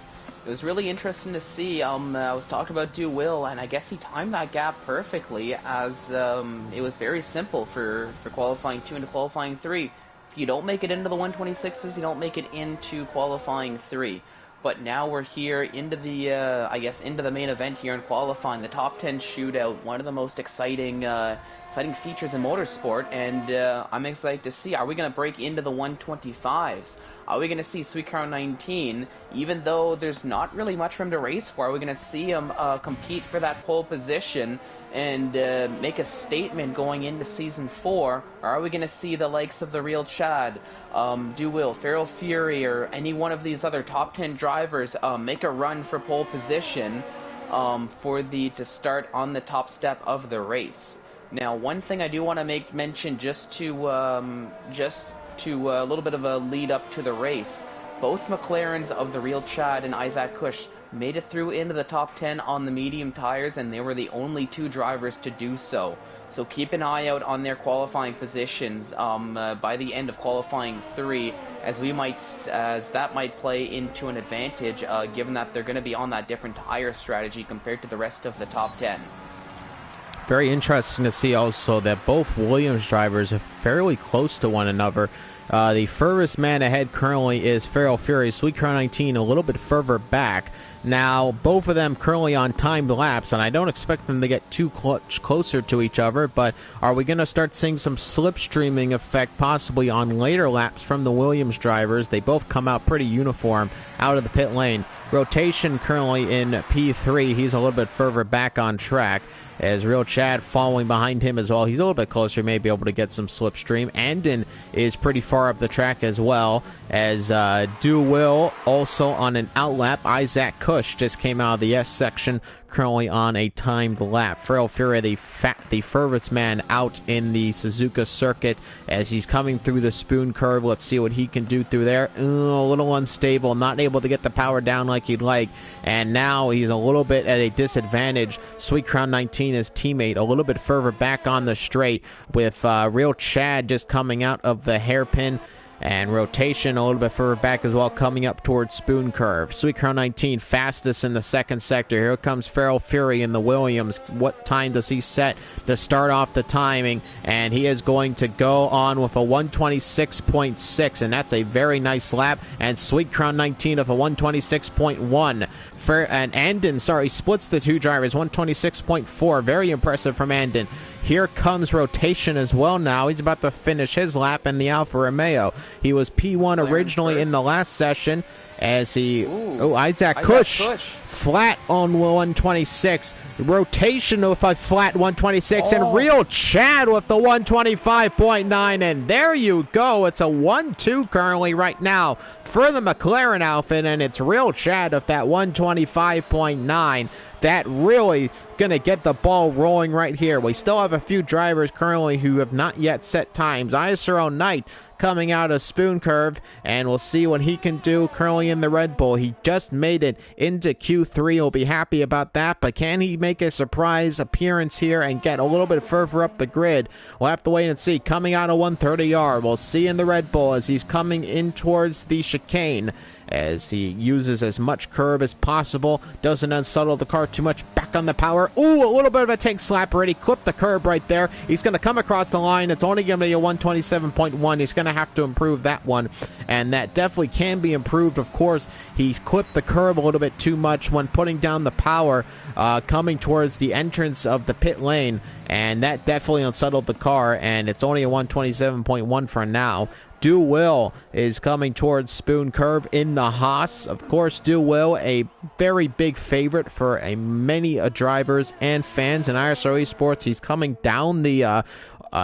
it was really interesting to see. I was talking about Du Will, and I guess he timed that gap perfectly, as it was very simple for qualifying 2 into qualifying 3. If you don't make it into the 126s, you don't make it into qualifying 3. But now we're here into the, I guess, into the main event here in qualifying, the top 10 shootout, one of the most exciting features in motorsport, and I'm excited to see, are we going to break into the 125s? Are we going to see Sweet Crown 19, even though there's not really much for him to race for? Are we going to see him compete for that pole position and make a statement going into Season 4? Or are we going to see the likes of the real Chad, Du Will, Feral Fury, or any one of these other top 10 drivers make a run for pole position to start on the top step of the race? Now, one thing I do want to make mention just to a little bit of a lead up to the race. Both McLarens of the real Chad and Isaac Kush made it through into the top 10 on the medium tires, and they were the only 2 drivers to do so. So keep an eye out on their qualifying positions by the end of qualifying 3, as that might play into an advantage, given that they're going to be on that different tire strategy compared to the rest of the top 10. Very interesting to see also that both Williams drivers are fairly close to one another. The furthest man ahead currently is Feral Fury. Sweet Crown 19 a little bit further back. Now, both of them currently on timed laps, and I don't expect them to get too much closer to each other, but are we going to start seeing some slipstreaming effect possibly on later laps from the Williams drivers? They both come out pretty uniform out of the pit lane. Rotation currently in P3. He's a little bit further back on track, as Real Chad following behind him as well. He's a little bit closer, may be able to get some slipstream. Andon is pretty far up the track as well, as Du Will also on an outlap. Isaac Kush just came out of the S section, currently on a timed lap. Feral Fury, the furthest man out in the Suzuka circuit, as he's coming through the spoon curve. Let's see what he can do through there. A little unstable, not able to get the power down like he'd like, and now he's a little bit at a disadvantage. Sweet Crown 19, his teammate, a little bit further back on the straight, with Real Chad just coming out of the hairpin. And rotation a little bit further back as well, coming up towards Spoon Curve. Sweet Crown 19 fastest in the second sector. Here comes Feral Fury in the Williams. What time does he set to start off the timing? And he is going to go on with a 126.6, and that's a very nice lap. And Sweet Crown 19 of a 126.1. And Andon, splits the 2 drivers, 126.4. Very impressive from Andon. Here comes rotation as well now. He's about to finish his lap in the Alfa Romeo. He was P1 originally in the last session, as Isaac Kush flat on 126. Rotation with a flat 126, and Real Chad with the 125.9, and there you go. It's a 1-2 currently right now for the McLaren outfit, and it's Real Chad with that 125.9. That really going to get the ball rolling right here. We still have a few drivers currently who have not yet set times. ISRL Knight coming out of Spoon Curve, and we'll see what he can do currently in the Red Bull. He just made it into Q3. He'll be happy about that, but can he make a surprise appearance here and get a little bit further up the grid? We'll have to wait and see. Coming out of 130R, we'll see in the Red Bull as he's coming in towards the chicane, as he uses as much curb as possible, doesn't unsettle the car too much, back on the power. Ooh, a little bit of a tank slap already, clipped the curb right there. He's going to come across the line. It's only going to be a 127.1. He's going to have to improve that one, and that definitely can be improved. Of course, he's clipped the curb a little bit too much when putting down the power, coming towards the entrance of the pit lane, and that definitely unsettled the car, and it's only a 127.1 for now. Du Will is coming towards Spoon Curve in the Haas. Of course, Du Will, a very big favorite for many drivers and fans in ISRL Esports. He's coming down the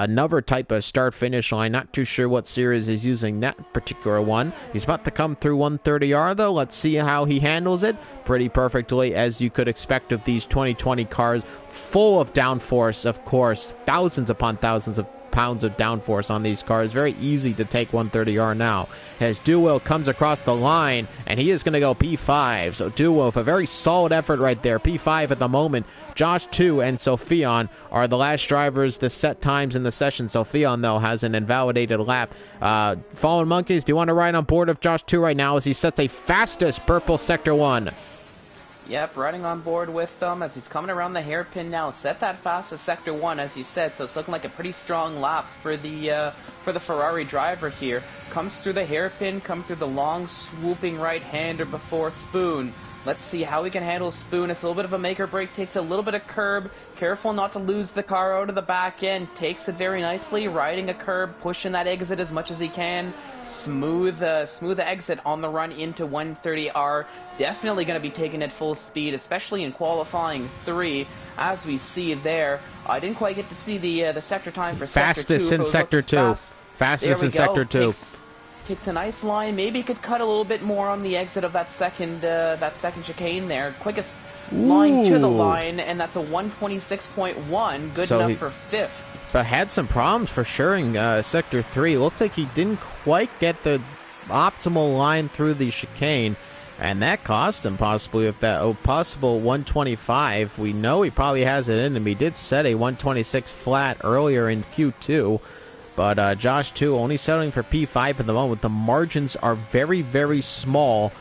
another type of start-finish line. Not too sure what series is using that particular one. He's about to come through 130R, though. Let's see how he handles it. Pretty perfectly, as you could expect of these 2020 cars. Full of downforce, of course. Thousands upon thousands of pounds of downforce on these cars. Very easy to take 130R now. As Duo comes across the line, and he is going to go P5. So Duo with a very solid effort right there. P5 at the moment. Josh 2 and Sophion are the last drivers to set times in the session. Sophion, though, has an invalidated lap. Fallen Monkeys, do you want to ride on board of Josh 2 right now as he sets a fastest purple Sector 1? Yep, riding on board with them as he's coming around the hairpin now. Set that fastest Sector 1, as you said, so it's looking like a pretty strong lap for the Ferrari driver here. Comes through the hairpin, comes through the long, swooping right-hander before Spoon. Let's see how he can handle Spoon. It's a little bit of a make or break, takes a little bit of curb. Careful not to lose the car out of the back end. Takes it very nicely, riding a curb, pushing that exit as much as he can. Smooth exit on the run into 130R. Definitely going to be taking it full speed, especially in qualifying 3, as we see there. I didn't quite get to see the sector time for fastest Sector 2. In Sector 2. Fastest in Sector 2. Takes a nice line. Maybe he could cut a little bit more on the exit of that second chicane there. Quickest line to the line, and that's a 126.1. Good enough for 5th. But had some problems for sure in Sector 3. Looked like he didn't quite get the optimal line through the chicane, and that cost him possibly with that possible 125. We know he probably has it in him. He did set a 126 flat earlier in Q2. But Josh 2 only settling for P5 at the moment. The margins are very, very small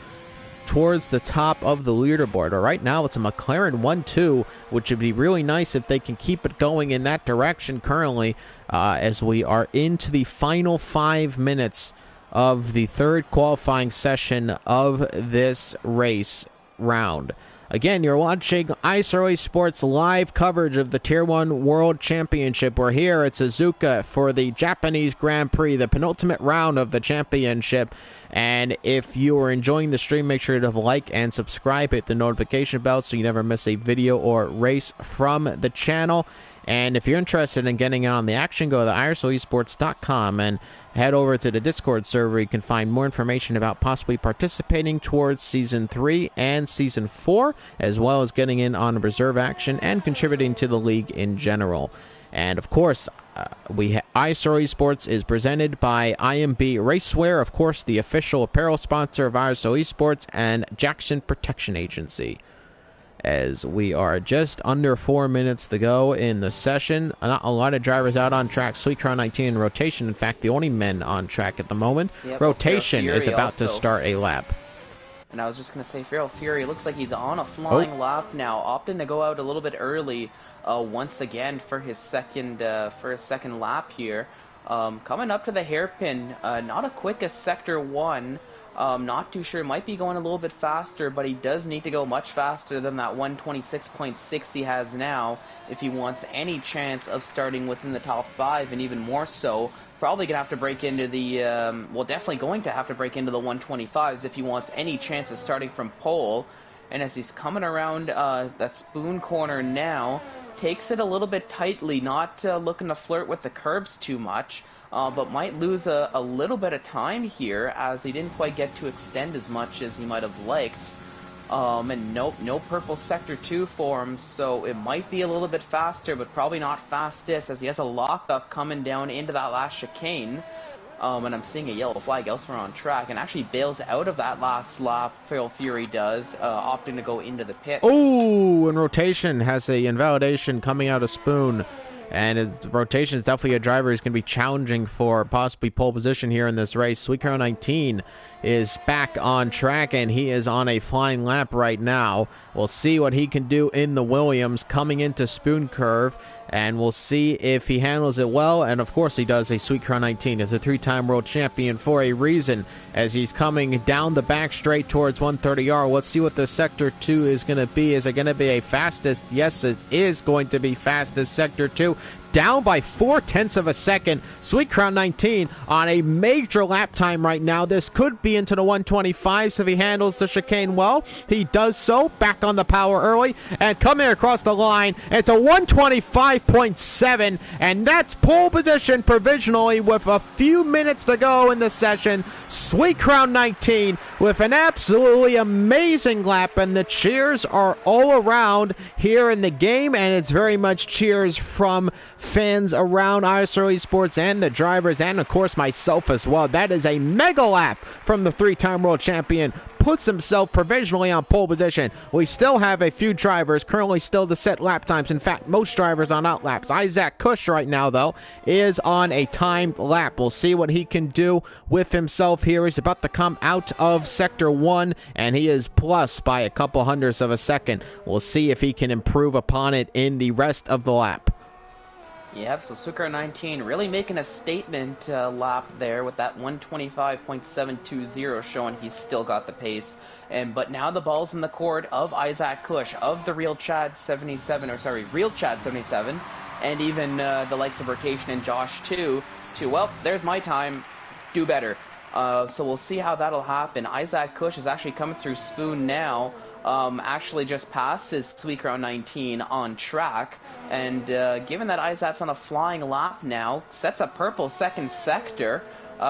towards the top of the leaderboard. Right now, it's a McLaren 1-2, which would be really nice if they can keep it going in that direction currently, as we are into the final 5 minutes of the third qualifying session of this race round. Again, you're watching ISRL Esports live coverage of the Tier 1 World Championship. We're here at Suzuka for the Japanese Grand Prix, the penultimate round of the championship. And if you are enjoying the stream, make sure to like and subscribe, hit the notification bell so you never miss a video or race from the channel. And if you're interested in getting in on the action, go to ISRLesports.com and head over to the Discord server. You can find more information about possibly participating towards Season 3 and Season 4, as well as getting in on reserve action and contributing to the league in general. And, of course, ISRL Esports is presented by IMB Racewear, of course, the official apparel sponsor of ISRL Esports, and Jackson Protection Agency. As we are just under 4 minutes to go in the session. Not a lot of drivers out on track. Sweetcar 19 in rotation. In fact, the only men on track at the moment. Yep, rotation is about to start a lap. And I was just going to say, Feral Fury looks like he's on a flying lap now, opting to go out a little bit early once again for his second lap here. Coming up to the hairpin, not a quick as Sector 1. Not too sure. Might be going a little bit faster, but he does need to go much faster than that 126.6 he has now if he wants any chance of starting within the top 5, and even more so, probably going to have to break into the, definitely going to have to break into the 125s if he wants any chance of starting from pole. And as he's coming around that Spoon corner now, takes it a little bit tightly, not looking to flirt with the curbs too much. But might lose a little bit of time here, as he didn't quite get to extend as much as he might have liked. And no purple Sector 2 for him, so it might be a little bit faster, but probably not fastest, as he has a lockup coming down into that last chicane. And I'm seeing a yellow flag elsewhere on track, and actually bails out of that last lap. Feral Fury does, opting to go into the pit. Oh, and rotation has a invalidation coming out of Spoon. And his rotation is definitely a driver who's going to be challenging for possibly pole position here in this race. Sweetcar 19 is back on track, and he is on a flying lap right now. We'll see what he can do in the Williams coming into Spoon Curve, and we'll see if he handles it well. And, of course, he does. A Sweetcar 19 is a 3-time world champion for a reason, as he's coming down the back straight towards 130R. Let's see what the Sector 2 is going to be. Is it going to be a fastest? Yes, it is going to be fastest. Sector 2 down by 0.4 of a second. Sweet Crown 19 on a major lap time right now. This could be into the 125s if he handles the chicane well. He does so. Back on the power early and coming across the line. It's a 125.7, and that's pole position provisionally with a few minutes to go in the session. Sweet Crown 19 with an absolutely amazing lap, and the cheers are all around here in the game, and it's very much cheers from fans around ISRL Esports and the drivers, and of course myself as well. That is a mega lap from the three-time world champion. Puts himself provisionally on pole position. We still have a few drivers currently still to set lap times. In fact, most drivers on out laps. Isaac Kush right now, though, is on a timed lap. We'll see what he can do with himself here. He's about to come out of Sector 1, and he is plus by a couple hundredths of a second. We'll see if he can improve upon it in the rest of the lap. Yep, so Sweet Crown 19 really making a statement lap there with that 125.720 showing he's still got the pace. But now the ball's in the court of Isaac Kush, of the Real Chad 77, and even the likes of Rotation and Josh too, well, there's my time, do better. So we'll see how that'll happen. Isaac Kush is actually coming through Spoon now. Actually just passed his Sweet Crown 19 on track, and given that Isaac's on a flying lap now, sets a purple second sector,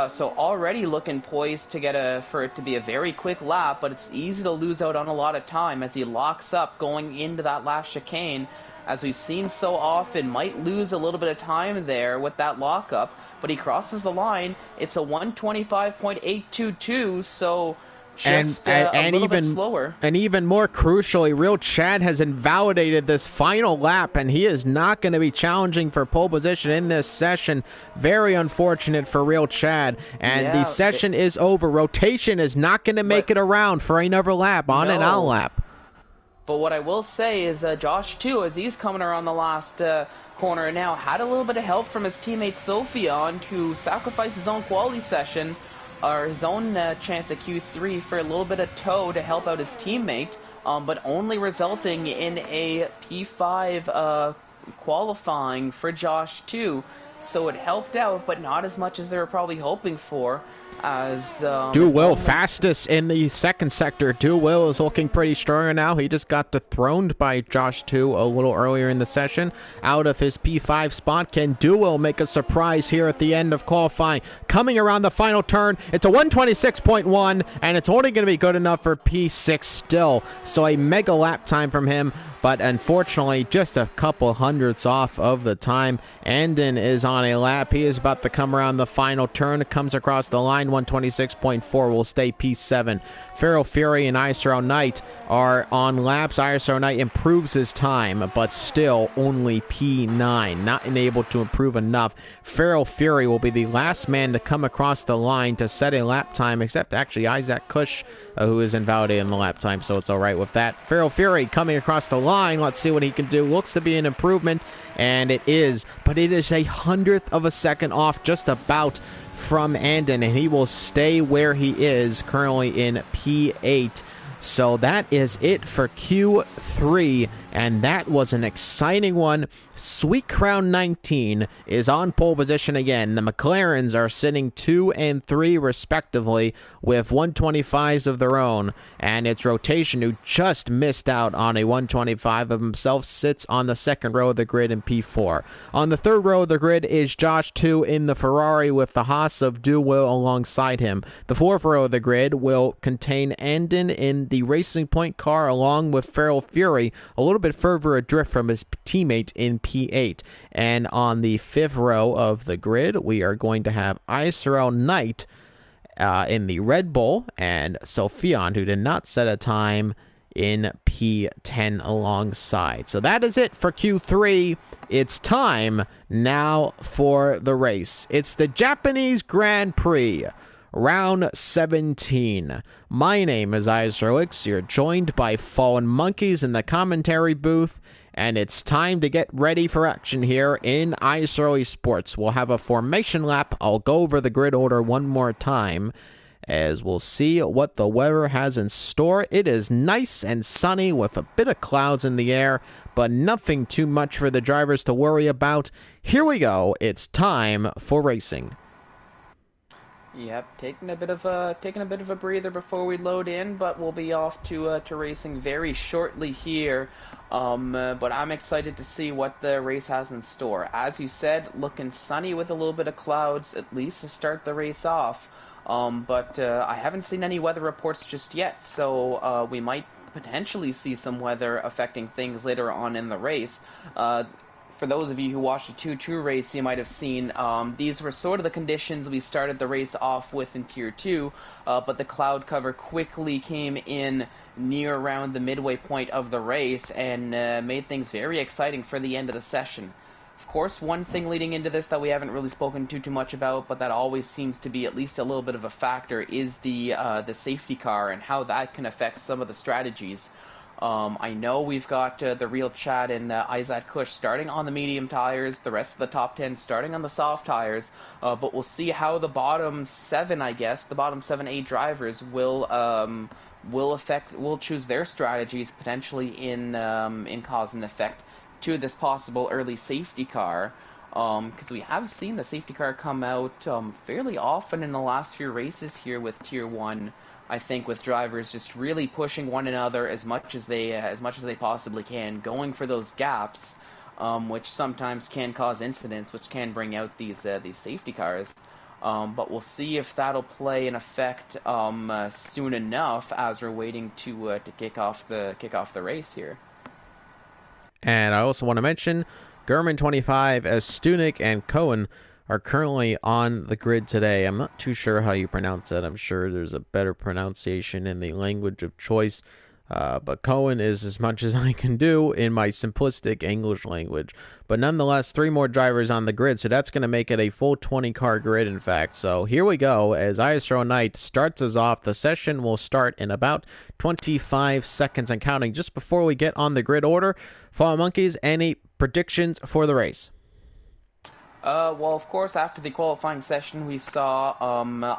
so already looking poised to get for it to be a very quick lap, but it's easy to lose out on a lot of time as he locks up going into that last chicane, as we've seen so often. Might lose a little bit of time there with that lockup, but he crosses the line. It's a 125.822, so just a little bit slower. And even more crucially, Real Chad has invalidated this final lap, and he is not going to be challenging for pole position in this session. Very unfortunate for Real Chad. And the session is over. Rotation is not going to make it around for another lap, on and out lap. But what I will say is Josh, too, as he's coming around the last corner now, had a little bit of help from his teammate Sophion, who sacrificed his own quality session, or his own chance at Q3 for a little bit of tow to help out his teammate, but only resulting in a P5 qualifying for Josh too. So it helped out, but not as much as they were probably hoping for. As Will fastest in the second sector. Will is looking pretty strong now. He just got dethroned by Josh 2 a little earlier in the session out of his P5 spot. Can Will make a surprise here at the end of qualifying? Coming around the final turn, it's a 126.1, and it's only going to be good enough for P6 still. So a mega lap time from him, but unfortunately just a couple hundredths off of the time. Andon is on a lap. He is about to come around the final turn. Comes across the line. 126.4 will stay P7. Feral Fury and ISRL Knight are on laps. ISRL Knight improves his time, but still only P9. Not able to improve enough. Feral Fury will be the last man to come across the line to set a lap time, except actually Isaac Kush, who is invalidated in the lap time, so it's all right with that. Feral Fury coming across the line. Let's see what he can do. Looks to be an improvement, and it is, but it is a hundredth of a second off just about from Andon, and he will stay where he is currently in P8. So that is it for Q3, and that was an exciting one. Sweet Crown 19 is on pole position again. The McLarens are sitting 2 and 3 respectively with 125s of their own, and it's Rotation, who just missed out on a 125 of himself, sits on the second row of the grid in P4. On the third row of the grid is Josh 2 in the Ferrari with the Haas of Will alongside him. The fourth row of the grid will contain Andon in the Racing Point car along with Feral Fury, a little bit further adrift from his teammate in P8. And on the fifth row of the grid, we are going to have ISRL Knight in the Red Bull, and Sophion, who did not set a time, in P10 alongside. So that is it for Q3. It's time now for the race. It's the Japanese Grand Prix, round 17. My name is ISRL. You're joined by Fallen Monkeys in the commentary booth, and it's time to get ready for action here in ISRL Esports. We'll have a formation lap. I'll go over the grid order one more time. as we'll see what the weather has in store. It is nice and sunny with a bit of clouds in the air, but nothing too much for the drivers to worry about. Here we go. It's time for racing. Yep, taking a bit of a breather before we load in, but we'll be off to racing very shortly here. But I'm excited to see what the race has in store. As you said, looking sunny with a little bit of clouds, at least to start the race off. But I haven't seen any weather reports just yet, so we might potentially see some weather affecting things later on in the race. For those of you who watched the 2-2 race, you might have seen these were sort of the conditions we started the race off with in Tier 2, but the cloud cover quickly came in near around the midway point of the race and made things very exciting for the end of the session. Of course, one thing leading into this that we haven't really spoken too much about, but that always seems to be at least a little bit of a factor, is the safety car and how that can affect some of the strategies. I know we've got the real Chad and Isaac Kush starting on the medium tires, the rest of the top 10 starting on the soft tires, but we'll see how the bottom 7, I guess, the bottom 7-8 drivers will choose their strategies potentially in cause and effect to this possible early safety car. Because we have seen the safety car come out fairly often in the last few races here with Tier 1. I think with drivers just really pushing one another as much as they possibly can, going for those gaps, which sometimes can cause incidents, which can bring out these safety cars. But we'll see if that'll play an effect soon enough as we're waiting to kick off the race here. And I also want to mention Gurman 25 as Stunek and Cohen are currently on the grid today. I'm not too sure how you pronounce that. I'm sure there's a better pronunciation in the language of choice. But Cohen is as much as I can do in my simplistic English language. But nonetheless, 3 more drivers on the grid, so that's going to make it a full 20-car grid, in fact. So here we go. As ISRL Night starts us off, the session will start in about 25 seconds and counting. Just before we get on the grid order, Fall Monkeys, any predictions for the race? Well, of course, after the qualifying session, we saw,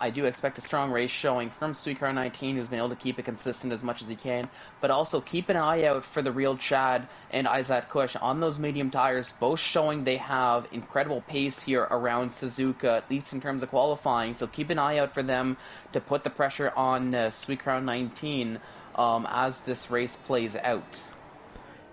I do expect a strong race showing from Suikar 19, who's been able to keep it consistent as much as he can, but also keep an eye out for the real Chad and Isaac Kush on those medium tires, both showing they have incredible pace here around Suzuka, at least in terms of qualifying, so keep an eye out for them to put the pressure on Suikar 19 as this race plays out.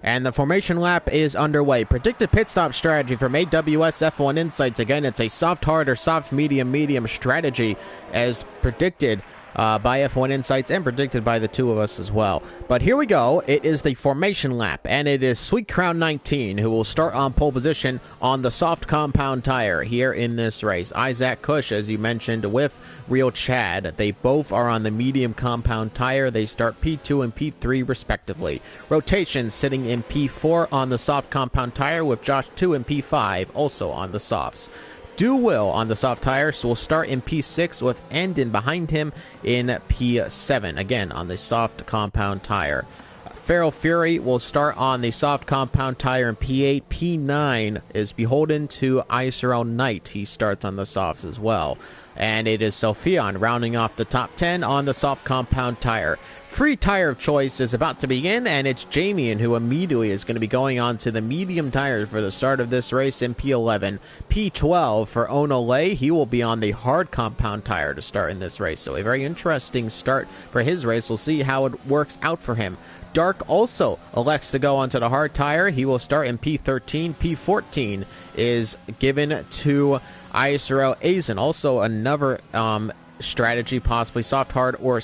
And the formation lap is underway. Predicted pit stop strategy from AWS F1 Insights. Again, it's a soft hard or soft medium strategy as predicted by F1 Insights and predicted by the two of us as well. But here we go. It is the formation lap, and it is Sweet Crown 19 who will start on pole position on the soft compound tire here in this race. Isaac Kush, as you mentioned, with Real Chad. They both are on the medium compound tire. They start P2 and P3 respectively. Rotation sitting in P4 on the soft compound tire with Josh 2 and P5 also on the softs. Do Will on the soft tire, so we'll start in P6 with Andon behind him in P7, again on the soft compound tire. Feral Fury will start on the soft compound tire in P8. P9 is beholden to ISRL Knight. He starts on the softs as well. And it is Sophion rounding off the top 10 on the soft compound tire. Free tire of choice is about to begin, and it's Jamian who immediately is going to be going on to the medium tires for the start of this race in P11. P12 for Onole. He will be on the hard compound tire to start in this race. So a very interesting start for his race. We'll see how it works out for him. Dark also elects to go onto the hard tire. He will start in P13. P14 is given to ISRL Azen. Also another strategy, possibly soft hard or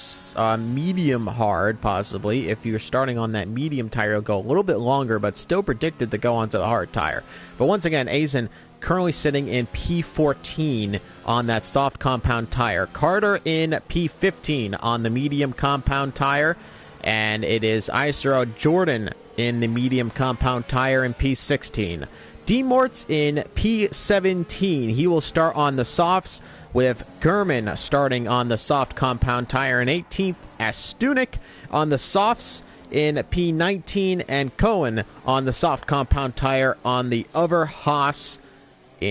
medium hard, possibly. If you're starting on that medium tire, it'll go a little bit longer, but still predicted to go onto the hard tire. But once again, Azen currently sitting in P14 on that soft compound tire. Carter in P15 on the medium compound tire. And it is ISRL Jordan in the medium compound tire in P16. D. Mortz in P17. He will start on the softs with Gurman starting on the soft compound tire in 18th. As Stunek on the softs in P19. And Cohen on the soft compound tire on the other Haas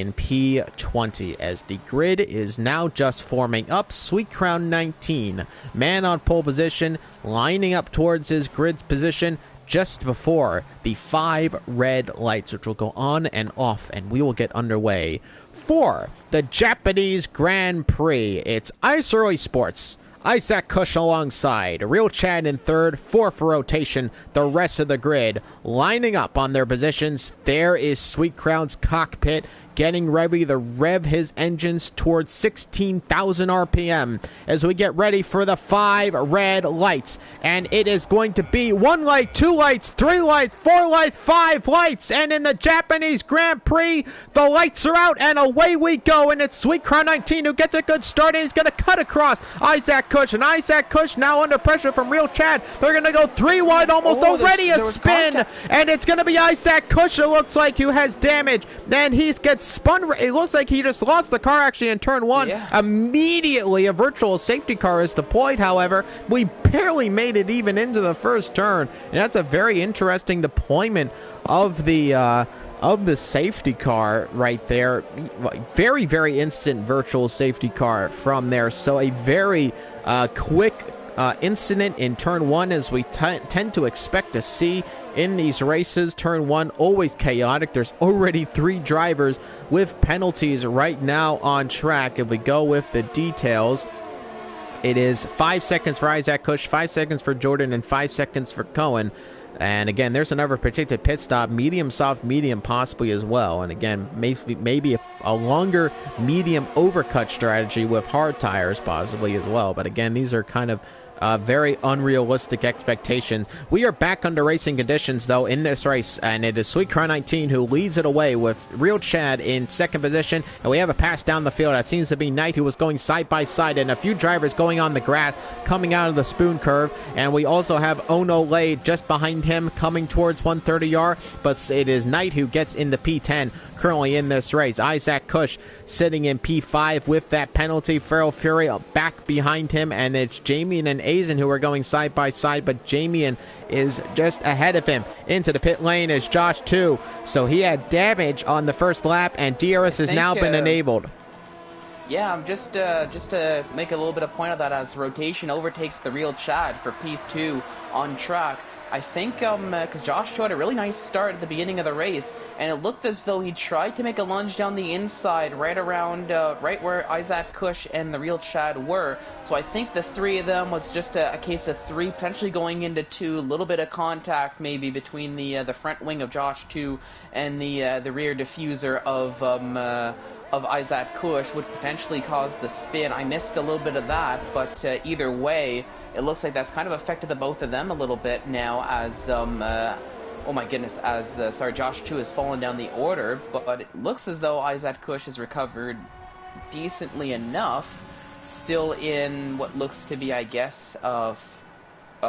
in P20, as the grid is now just forming up. Sweet Crown 19, man on pole position, lining up towards his grid position just before the 5 red lights, which will go on and off, and we will get underway for the Japanese Grand Prix. It's ISRL Esports, Isaac Kush alongside Real Chad in third, 4 for rotation. The rest of the grid lining up on their positions. There is Sweet Crown's cockpit getting ready to rev his engines towards 16,000 RPM as we get ready for the 5 red lights. And it is going to be 1 light, 2 lights, 3 lights, 4 lights, 5 lights. And in the Japanese Grand Prix, the lights are out and away we go. And it's Sweet Crown 19 who gets a good start, and he's going to cut across Isaac Kush. And Isaac Kush now under pressure from Real Chad. They're going to go 3 wide, almost already a spin. Contact. And it's going to be Isaac Kush, it looks like, who has damage. Then he gets spun. It looks like he just lost the car actually in turn 1. Yeah. Immediately a virtual safety car is deployed. However, we barely made it even into the first turn, and that's a very interesting deployment of the safety car right there. Very, very instant virtual safety car from there. So a very quick incident in turn 1, as we tend to expect to see in these races. Turn 1 always chaotic. There's already 3 drivers with penalties right now on track. If we go with the details, it is 5 seconds for Isaac Kush, 5 seconds for Jordan, and 5 seconds for Cohen. And again, there's another predicted pit stop, medium, soft, medium possibly as well. And again, maybe a longer medium overcut strategy with hard tires possibly as well. But again, these are kind of very unrealistic expectations. We are back under racing conditions, though, in this race, and it is Sweet Crown 19 who leads it away with Real Chad in second position, and we have a pass down the field. That seems to be Knight, who was going side by side, and a few drivers going on the grass, coming out of the spoon curve, and we also have Ono Lay just behind him, coming towards 130R, but it is Knight who gets in the P10 currently in this race. Isaac Kush sitting in P5 with that penalty. Feral Fury back behind him, and it's Jamian and Azen who are going side by side, but Jamian is just ahead of him. Into the pit lane is Josh too, so he had damage on the first lap, and DRS has now been enabled. Yeah, I'm just to make a little bit of point of that, as rotation overtakes the Real Chad for P2 on track. I think, because Josh showed a really nice start at the beginning of the race, and it looked as though he tried to make a lunge down the inside, right around, right where Isaac Kush and the Real Chad were. So I think the 3 of them was just a case of 3 potentially going into 2, a little bit of contact maybe between the front wing of Josh 2 and the rear diffuser of Isaac Kush would potentially cause the spin. I missed a little bit of that, but either way, it looks like that's kind of affected the both of them a little bit now, as oh my goodness, as sorry, Josh 2 has fallen down the order, but it looks as though Isaac Kush has recovered decently enough, still in what looks to be, I guess,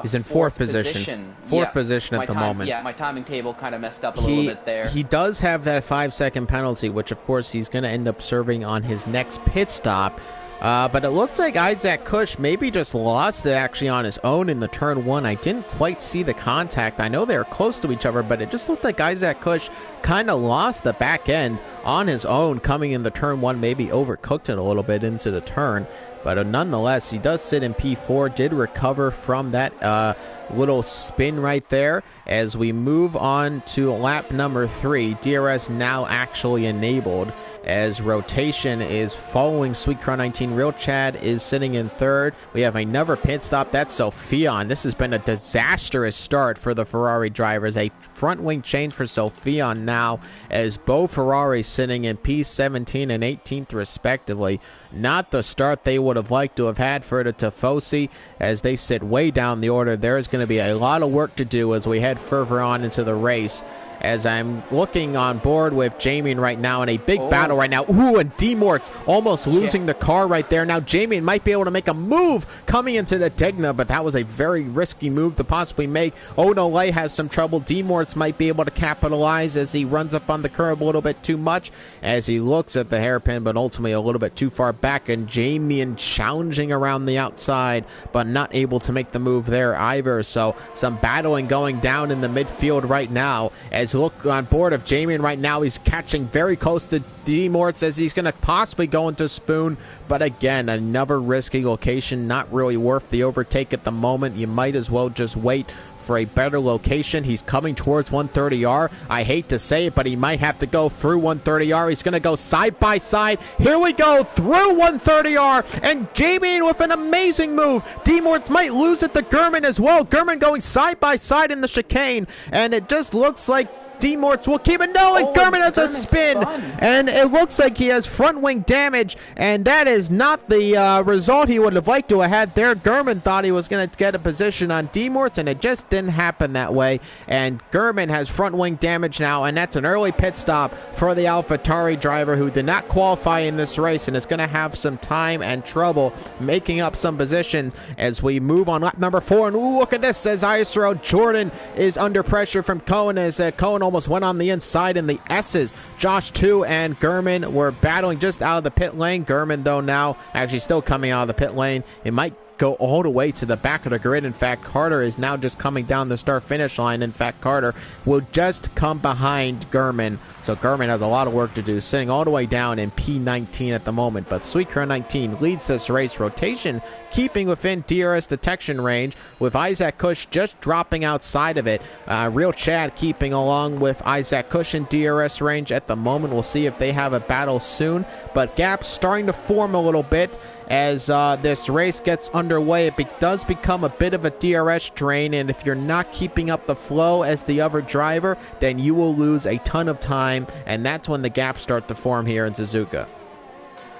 he's in fourth position. Fourth position at the moment. Yeah, my timing table kind of messed up a little bit there. He does have that 5-second penalty, which of course he's going to end up serving on his next pit stop. But it looked like Isaac Kush maybe just lost it actually on his own in the turn 1. I didn't quite see the contact. I know they were close to each other, but it just looked like Isaac Kush kind of lost the back end on his own coming in the turn 1, maybe overcooked it a little bit into the turn. But nonetheless, he does sit in P4, did recover from that little spin right there. As we move on to lap number 3, DRS now actually enabled, as rotation is following Sweet Crown 19. Real Chad is sitting in third. We have another pit stop. That's Sophion. This has been a disastrous start for the Ferrari drivers. A front wing change for Sophion now, as Bo Ferrari sitting in P17 and 18th respectively. Not the start they would have liked to have had for the Tifosi, as they sit way down the order. There is going to be a lot of work to do as we head further on into the race. As I'm looking on board with Jamian right now in a big battle right now. Ooh, and D-Mort's almost losing the car right there. Now Jamian might be able to make a move coming into the Degna, but that was a very risky move to possibly make. Onole has some trouble. D-Mort's might be able to capitalize as he runs up on the curb a little bit too much as he looks at the hairpin, but ultimately a little bit too far back. And Jamian challenging around the outside, but not able to make the move there either. So some battling going down in the midfield right now, as as look on board of Jamie, and right now he's catching very close to Demort, says he's going to possibly go into Spoon, but again, another risky location, not really worth the overtake at the moment. You might as well just wait for a better location. He's coming towards 130R. I hate to say it, but he might have to go through 130R. He's going to go side by side. Here we go, through 130R, and Jamie with an amazing move. Demorts might lose it to Gurman as well. Gurman going side by side in the chicane, and it just looks like Demorts will keep it. No, and Gurman has a spin, and it looks like he has front wing damage, and that is not the result he would have liked to have had there. Gurman thought he was going to get a position on Demorts, and it just didn't happen that way, and Gurman has front wing damage now, and that's an early pit stop for the AlphaTauri driver who did not qualify in this race and is going to have some time and trouble making up some positions as we move on lap number 4. And ooh, look at this, as ISRL Jordan is under pressure from Cohen, as Cohen almost went on the inside in the S's. Josh 2 and Gurman were battling just out of the pit lane. Gurman, though, now actually still coming out of the pit lane. It might go all the way to the back of the grid. In fact, Carter is now just coming down the start-finish line. In fact, Carter will just come behind Gurman. So Gurman has a lot of work to do, sitting all the way down in P19 at the moment. But Sweetcrown 19 leads this race. Rotation keeping within DRS detection range, with Isaac Cush just dropping outside of it. Real Chad keeping along with Isaac Cush in DRS range at the moment. We'll see if they have a battle soon. But gaps starting to form a little bit as this race gets underway. It does become a bit of a DRS drain, and if you're not keeping up the flow as the other driver, then you will lose a ton of time, and that's when the gaps start to form here in Suzuka.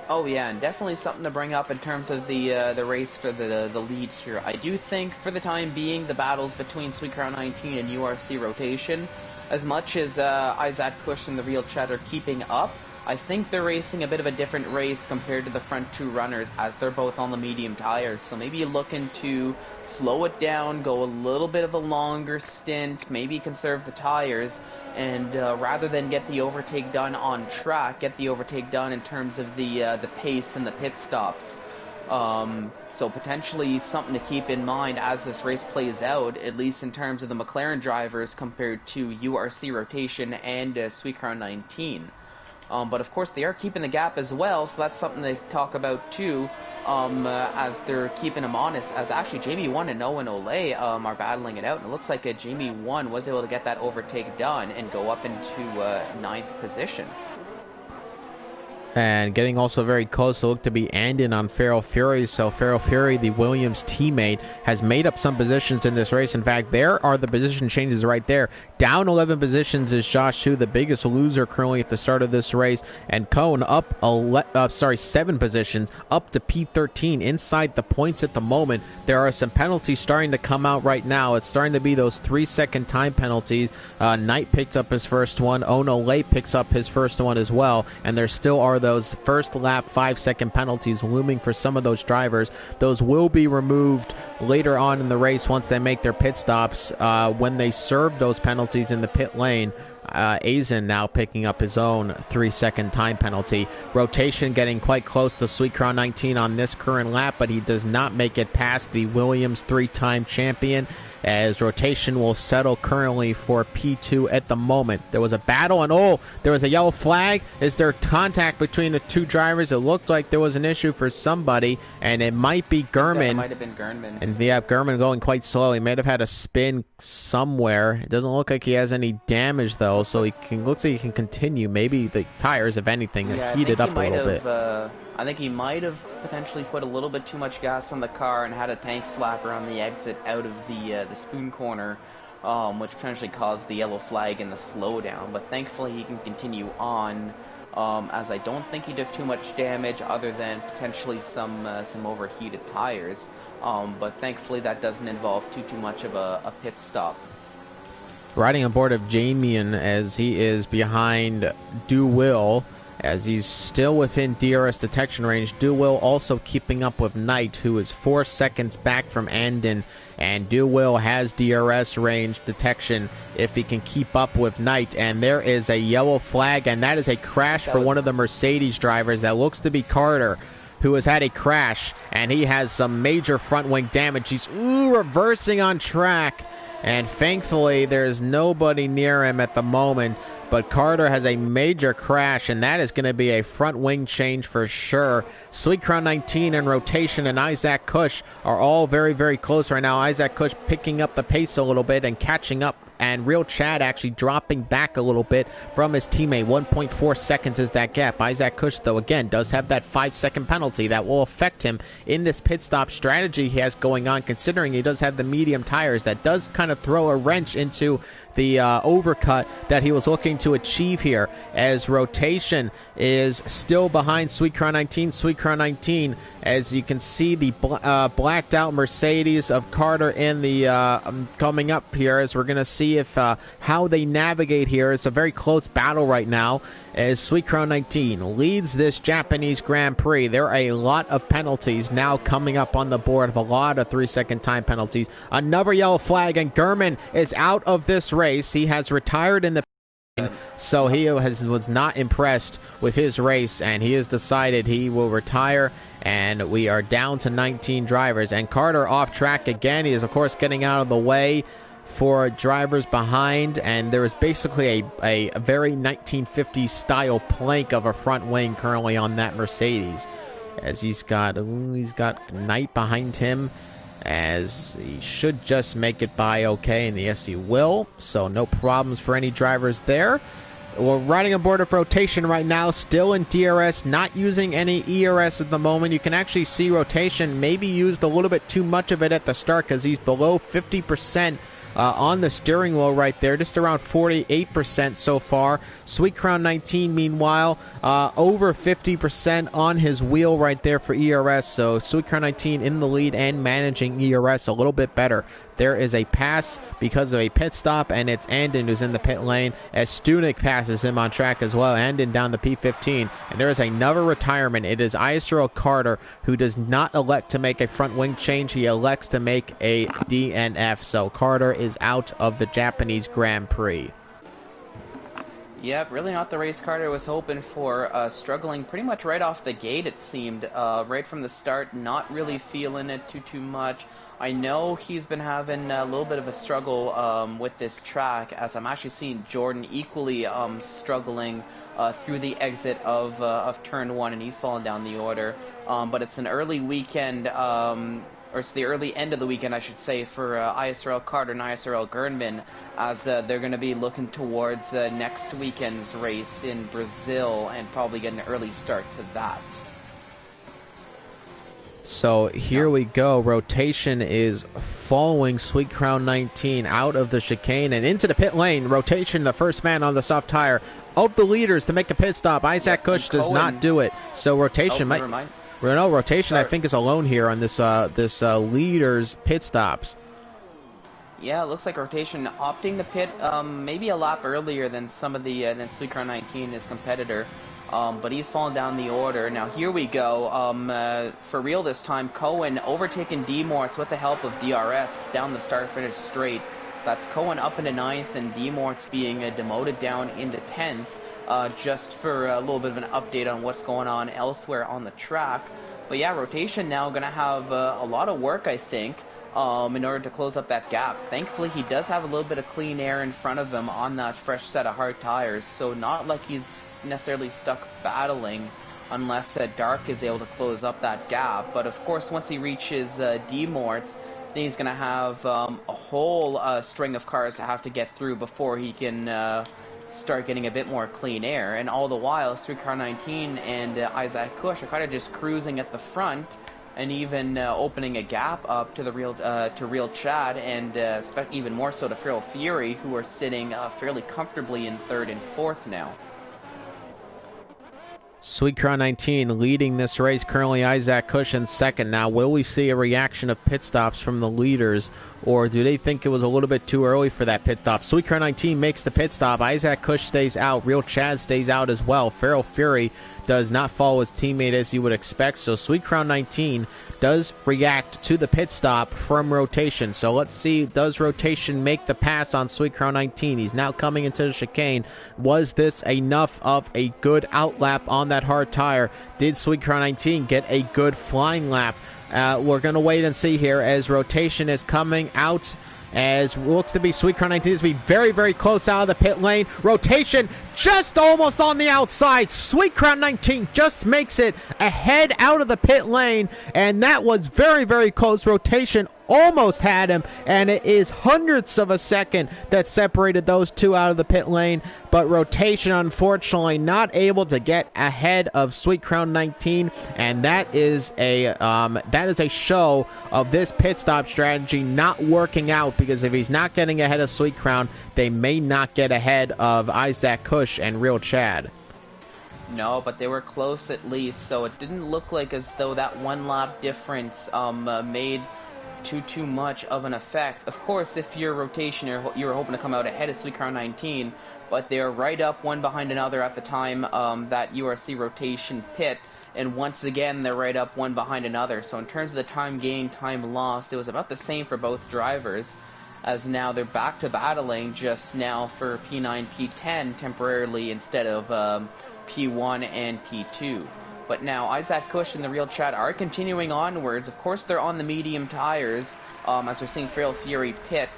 Oh yeah, and definitely something to bring up in terms of the race for the lead here. I do think for the time being, the battles between Sweetcrown 19 and URC Rotation, as much as Isaac Cush and the Real Chat are keeping up, I think they're racing a bit of a different race compared to the front two runners, as they're both on the medium tires. So maybe you're looking to slow it down, go a little bit of a longer stint, maybe conserve the tires, and rather than get the overtake done on track, get the overtake done in terms of the pace and the pit stops. So potentially something to keep in mind as this race plays out, at least in terms of the McLaren drivers compared to URC Rotation and Sweetcrown 19. But of course they are keeping the gap as well, so that's something to talk about too, as they're keeping them honest, as actually Jamie 1 and Owen Ole are battling it out, and it looks like Jamie 1 was able to get that overtake done and go up into 9th position. And getting also very close to look to be Andon on Feral Fury. So Feral Fury, the Williams teammate, has made up some positions in this race. In fact, there are the position changes right there. Down 11 positions is Josh 2, the biggest loser currently at the start of this race. And Cohen up 7 positions, up to P13, inside the points at the moment. There are some penalties starting to come out right now. It's starting to be those 3-second time penalties. Knight picks up his first one. Ono Lay picks up his first one as well. And there still are those first lap 5-second penalties looming for some of those drivers. Those will be removed later on in the race once they make their pit stops. When they serve those penalties in the pit lane, Azen now picking up his own 3-second time penalty. Rotation getting quite close to Sweetcrown 19 on this current lap, but he does not make it past the Williams 3-time champion, as Rotation will settle currently for P2 at the moment. There was a battle, and there was a yellow flag. Is there contact between the two drivers? It looked like there was an issue for somebody, and it might be Gurman. Yeah, it might have been Gurman. And yeah, Gurman going quite slow. He might have had a spin somewhere. It doesn't look like he has any damage, though, so looks like he can continue. Maybe the tires, if anything, heated up a little bit. I think he might have potentially put a little bit too much gas on the car and had a tank slapper on the exit out of the spoon corner, which potentially caused the yellow flag and the slowdown. But thankfully he can continue on, as I don't think he took too much damage other than potentially some overheated tires. But thankfully that doesn't involve too much of a pit stop. Riding on board of Jamian as he is behind Do Will, as he's still within DRS detection range. Do Will also keeping up with Knight, who is 4 seconds back from Andon, and Do Will has DRS range detection if he can keep up with Knight. And there is a yellow flag, and that is a crash for one of the Mercedes drivers. That looks to be Carter, who has had a crash, and he has some major front wing damage. He's reversing on track, And thankfully, there's nobody near him at the moment. But Carter has a major crash, and that is going to be a front wing change for sure. Sweet Crown 19 in rotation and Isaac Kush are all very, very close right now. Isaac Kush picking up the pace a little bit and catching up, and Real Chad actually dropping back a little bit from his teammate. 1.4 seconds is that gap. Isaac Kush, though, again, does have that 5-second penalty that will affect him in this pit stop strategy he has going on, considering he does have the medium tires. That does kind of throw a wrench into the overcut that he was looking to achieve here, as rotation is still behind Sweet Crown 19. Sweet Crown 19, as you can see, the blacked out Mercedes of Carter in the coming up here, as we're going to see if how they navigate here. It's a very close battle right now, as Sweet Crown 19 leads this Japanese Grand Prix. There are a lot of penalties now coming up on the board, of a lot of 3-second time penalties. Another yellow flag, and Gurman is out of this race. He has retired in the so he was not impressed with his race, and he has decided he will retire, and we are down to 19 drivers. And Carter off track again. He is, of course, getting out of the way for drivers behind, and there is basically a very 1950s style plank of a front wing currently on that Mercedes, as he's got Knight behind him, as he should just make it by okay, and yes, he will, so no problems for any drivers there. We're riding aboard of rotation right now, still in DRS, not using any ERS at the moment. You can actually see rotation maybe used a little bit too much of it at the start, because he's below 50% on the steering wheel right there, just around 48% so far. Sweet Crown 19, meanwhile, over 50% on his wheel right there for ERS. So Sweet Crown 19 in the lead and managing ERS a little bit better. There is a pass because of a pit stop, and it's Andon who's in the pit lane, as Stunek passes him on track as well. Andon down the P15, and there is another retirement. It is ISRL Carter, who does not elect to make a front wing change. He elects to make a DNF, so Carter is out of the Japanese Grand Prix. Yep, really not the race Carter was hoping for. Struggling pretty much right off the gate, it seemed. Right from the start, not really feeling it too much. I know he's been having a little bit of a struggle with this track, as I'm actually seeing Jordan equally struggling through the exit of turn 1, and he's fallen down the order. But it's an early weekend, or it's the early end of the weekend, I should say, for ISRL Carter and ISRL Gurnman, as they're going to be looking towards next weekend's race in Brazil, and probably get an early start to that. So here we go. Rotation is following Sweet Crown 19 out of the chicane and into the pit lane. Rotation, the first man on the soft tire of the leaders to make a pit stop. Isaac Kush does not do it. So rotation might. No, rotation, I think, is alone here on this leaders pit stops. Yeah, it looks like rotation opting the pit maybe a lap earlier than some of the than Sweet Crown 19, his competitor. But he's fallen down the order. Now here we go. For real this time, Cohen overtaking D Morse with the help of DRS down the start-finish straight. That's Cohen up into 9th, and D Morse being demoted down into 10th. Just for a little bit of an update on what's going on elsewhere on the track. But yeah, rotation now going to have a lot of work, I think, in order to close up that gap. Thankfully, he does have a little bit of clean air in front of him on that fresh set of hard tires, so not like he's necessarily stuck battling unless Dark is able to close up that gap. But of course, once he reaches D-Morts, then he's going to have a whole string of cars to have to get through before he can start getting a bit more clean air. And all the while, Sweet Crown 19 and Isaac Kush are kind of just cruising at the front, and even opening a gap up to the Real Chad, and even more so to Feral Fury, who are sitting fairly comfortably in 3rd and 4th now. Sweet Crown 19 leading this race, currently Isaac Kush in 2nd. Now, will we see a reaction of pit stops from the leaders, or do they think it was a little bit too early for that pit stop? Sweet Crown 19 makes the pit stop. Isaac Kush stays out. Real Chad stays out as well. Feral Fury does not follow his teammate as you would expect, so Sweet Crown 19 does react to the pit stop from rotation. So let's see, does rotation make the pass on Sweet Crown 19? He's now coming into the chicane. Was this enough of a good outlap on that hard tire? Did Sweet Crown 19 get a good flying lap? We're going to wait and see here as rotation is coming out, as looks to be Sweet Crown 19 is to be very, very close out of the pit lane. Rotation just almost on the outside. Sweet Crown 19 just makes it ahead out of the pit lane, and that was very, very close. Rotation almost had him, and it is hundredths of a second that separated those two out of the pit lane, but Rotation unfortunately not able to get ahead of Sweet Crown 19, and that is a show of this pit stop strategy not working out, because if he's not getting ahead of Sweet Crown, they may not get ahead of Isaac Kush and Real Chad. No, but they were close at least, so it didn't look like as though that one lap difference made too much of an effect. Of course, if you're Rotation, you're hoping to come out ahead of Sweet Crown 19, but they're right up one behind another at the time that URC Rotation pit, and once again they're right up one behind another. So in terms of the time gained, time lost, it was about the same for both drivers, as now they're back to battling just now for P9, P10 temporarily instead of P1 and P2. But now Isaac Kush and the Real Chad are continuing onwards. Of course, they're on the medium tires, as we're seeing Frail Fury pit.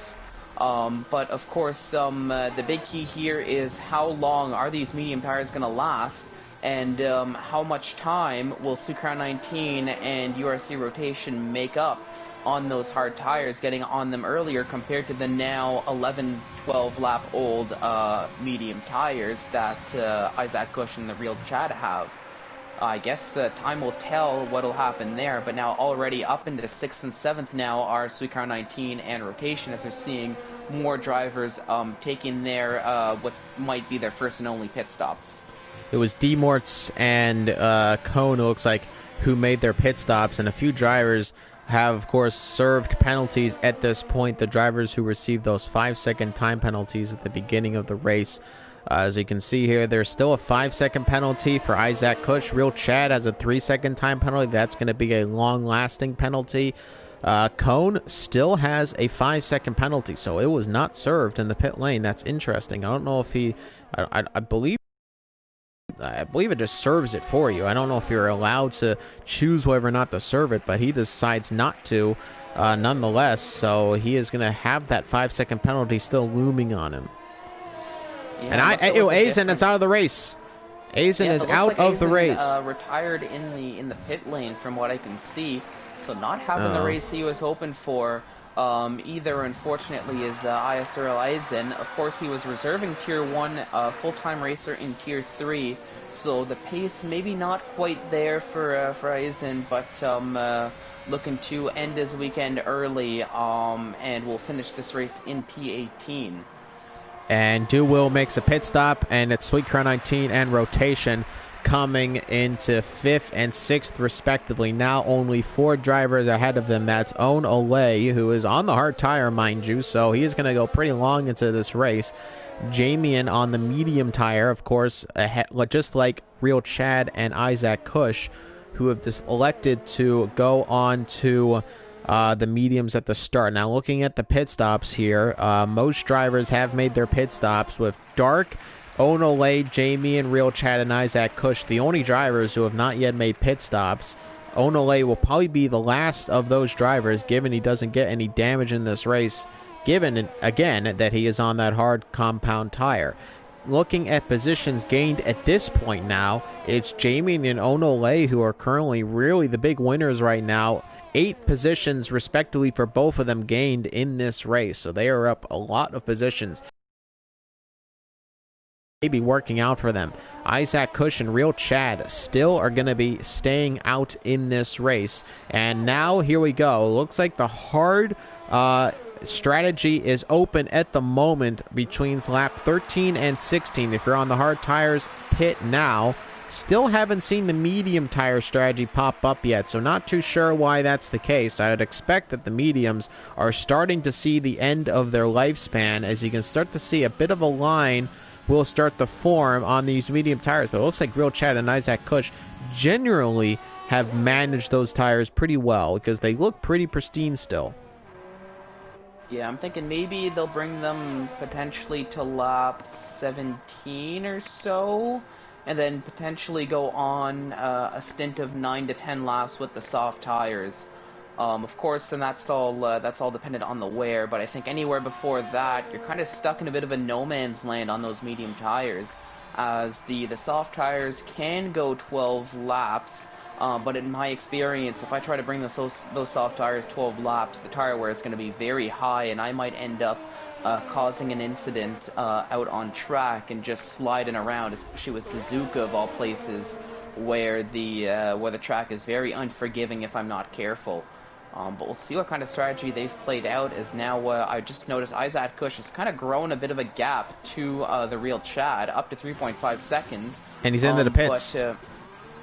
But of course, the big key here is how long are these medium tires going to last, and how much time will Sweet Crown 19 and URC Rotation make up on those hard tires, getting on them earlier compared to the now 11, 12 lap old medium tires that Isaac Kush and the Real Chad have. I guess time will tell what'll happen there, but now already up into 6th and 7th now are Sweet Crown 19 and Rotation, as we're seeing more drivers taking their what might be their first and only pit stops. It was D-Morts and Cone, it looks like, who made their pit stops, and a few drivers have, of course, served penalties at this point. The drivers who received those 5-second time penalties at the beginning of the race. As you can see here, there's still a 5-second penalty for Isaac Kush. Real Chad has a 3-second time penalty. That's going to be a long-lasting penalty. Cone still has a 5-second penalty, so it was not served in the pit lane. That's interesting. I don't know if he... I believe it just serves it for you. I don't know if you're allowed to choose whether or not to serve it, but he decides not to nonetheless, so he is going to have that 5-second penalty still looming on him. Yeah, and Aizen is out of the race. Aizen is out of the race. Retired in the pit lane, from what I can see. So not having the race he was hoping for. Either, unfortunately, is ISRL Aizen. Of course, he was reserving Tier 1, full-time racer in Tier 3. So the pace maybe not quite there for Aizen, but looking to end his weekend early, and will finish this race in P18. And Will makes a pit stop, and it's Sweet Crown 19 and Rotation coming into 5th and 6th respectively. Now only 4 drivers ahead of them. That's Own Olay, who is on the hard tire, mind you, so he is going to go pretty long into this race. Jamian on the medium tire, of course, just like Real Chad and Isaac Kush, who have just elected to go on to the mediums at the start. Now, looking at the pit stops here, most drivers have made their pit stops, with Dark, Onole, Jamie, and Real Chad and Isaac Kush the only drivers who have not yet made pit stops. Onole will probably be the last of those drivers, given he doesn't get any damage in this race, given, again, that he is on that hard compound tire. Looking at positions gained at this point now, it's Jamie and Onole who are currently really the big winners right now. 8 positions respectively for both of them gained in this race, so they are up a lot of positions. Maybe working out for them. Isaac Kush and Real Chad still are going to be staying out in this race. And now here we go. Looks like the hard strategy is open at the moment between lap 13 and 16. If you're on the hard tires, pit now. Still haven't seen the medium tire strategy pop up yet, so not too sure why that's the case. I would expect that the mediums are starting to see the end of their lifespan, as you can start to see a bit of a line will start to form on these medium tires. But it looks like Real Chad and Isaac Kush generally have managed those tires pretty well, because they look pretty pristine still. Yeah, I'm thinking maybe they'll bring them potentially to lap 17 or so, and then potentially go on a stint of 9 to 10 laps with the soft tires. Of course, then that's all dependent on the wear, but I think anywhere before that, you're kind of stuck in a bit of a no man's land on those medium tires, as the soft tires can go 12 laps, but in my experience, if I try to bring those soft tires 12 laps, the tire wear is going to be very high, and I might end up causing an incident out on track and just sliding around, especially with Suzuka of all places, where the track is very unforgiving if I'm not careful. But we'll see what kind of strategy they've played out, as now I just noticed Isaac Kush has kind of grown a bit of a gap to the real Chad, up to 3.5 seconds. And he's into the pits.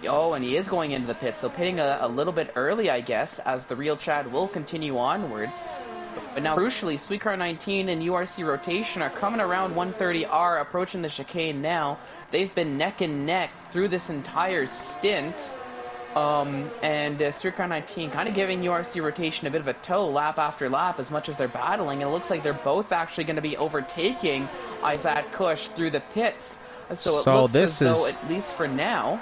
Oh, and he is going into the pits, so pitting a little bit early, I guess, as the real Chad will continue onwards. But now, crucially, Sweetcar 19 and URC Rotation are coming around 130R, approaching the chicane now. They've been neck and neck through this entire stint. And Sweetcar 19 kind of giving URC Rotation a bit of a tow lap after lap as much as they're battling. And it looks like they're both actually going to be overtaking Isaac Kush through the pits. So it looks as though, at least for now...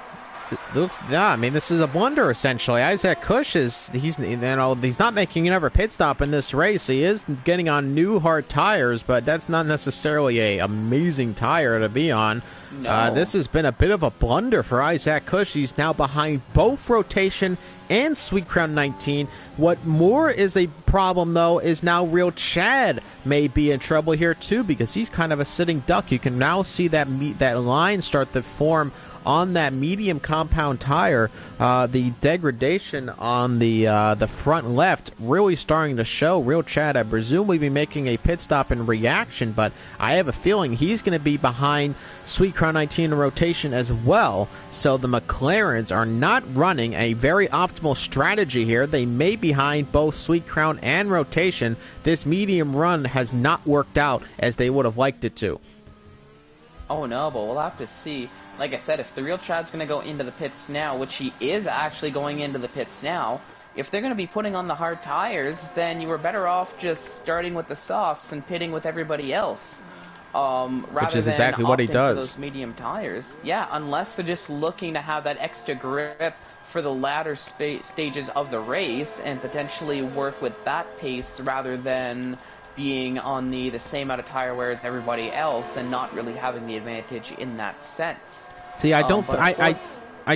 I mean, this is a blunder essentially. Isaac Kush he's not making another pit stop in this race. He is getting on new hard tires, but that's not necessarily a amazing tire to be on. No. This has been a bit of a blunder for Isaac Kush. He's now behind both Rotation and Sweet Crown 19. What more is a problem, though, is now Real Chad may be in trouble here, too, because he's kind of a sitting duck. You can now see that line start to form on that medium compound tire. The degradation on the front left really starting to show. Real Chad, I presume, will be making a pit stop in reaction, but I have a feeling he's going to be behind Sweet Crown 19 in rotation as well. So the McLarens are not running a very optimal strategy here. They may be behind both Sweet Crown and rotation. This medium run has not worked out as they would have liked it to. Oh no, but we'll have to see. Like I said, if the real Chad's going to go into the pits now, which he is actually going into the pits now, if they're going to be putting on the hard tires, then you were better off just starting with the softs and pitting with everybody else. Which is exactly what he does. Those medium tires. Yeah, unless they're just looking to have that extra grip for the latter stages of the race and potentially work with that pace rather than being on the same amount of tire wear as everybody else and not really having the advantage in that sense. See, I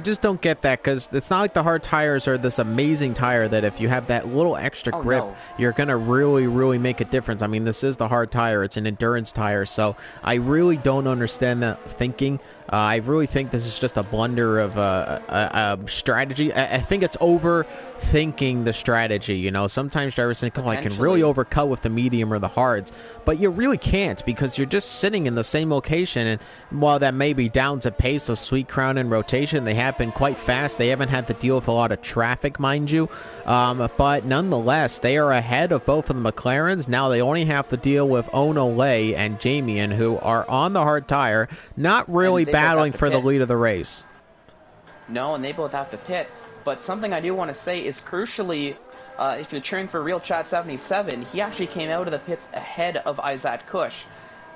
just don't get that, because it's not like the hard tires are this amazing tire that if you have that little extra grip, you're going to really, really make a difference. I mean, this is the hard tire. It's an endurance tire, so I really don't understand that thinking. I really think this is just a blunder of a strategy. I think it's overthinking the strategy. You know, sometimes drivers think, oh, I can really overcut with the medium or the hards, but you really can't, because you're just sitting in the same location. And while that may be down to pace of Sweet Crown and rotation, they have been quite fast. They haven't had to deal with a lot of traffic, mind you, but nonetheless, they are ahead of both of the McLarens. Now they only have to deal with Onole and Jamian, who are on the hard tire, not really battling for the lead of the race. No, and they both have to pit. But something I do want to say is, crucially, if you're cheering for Real Chad 77, he actually came out of the pits ahead of Isaac Kush.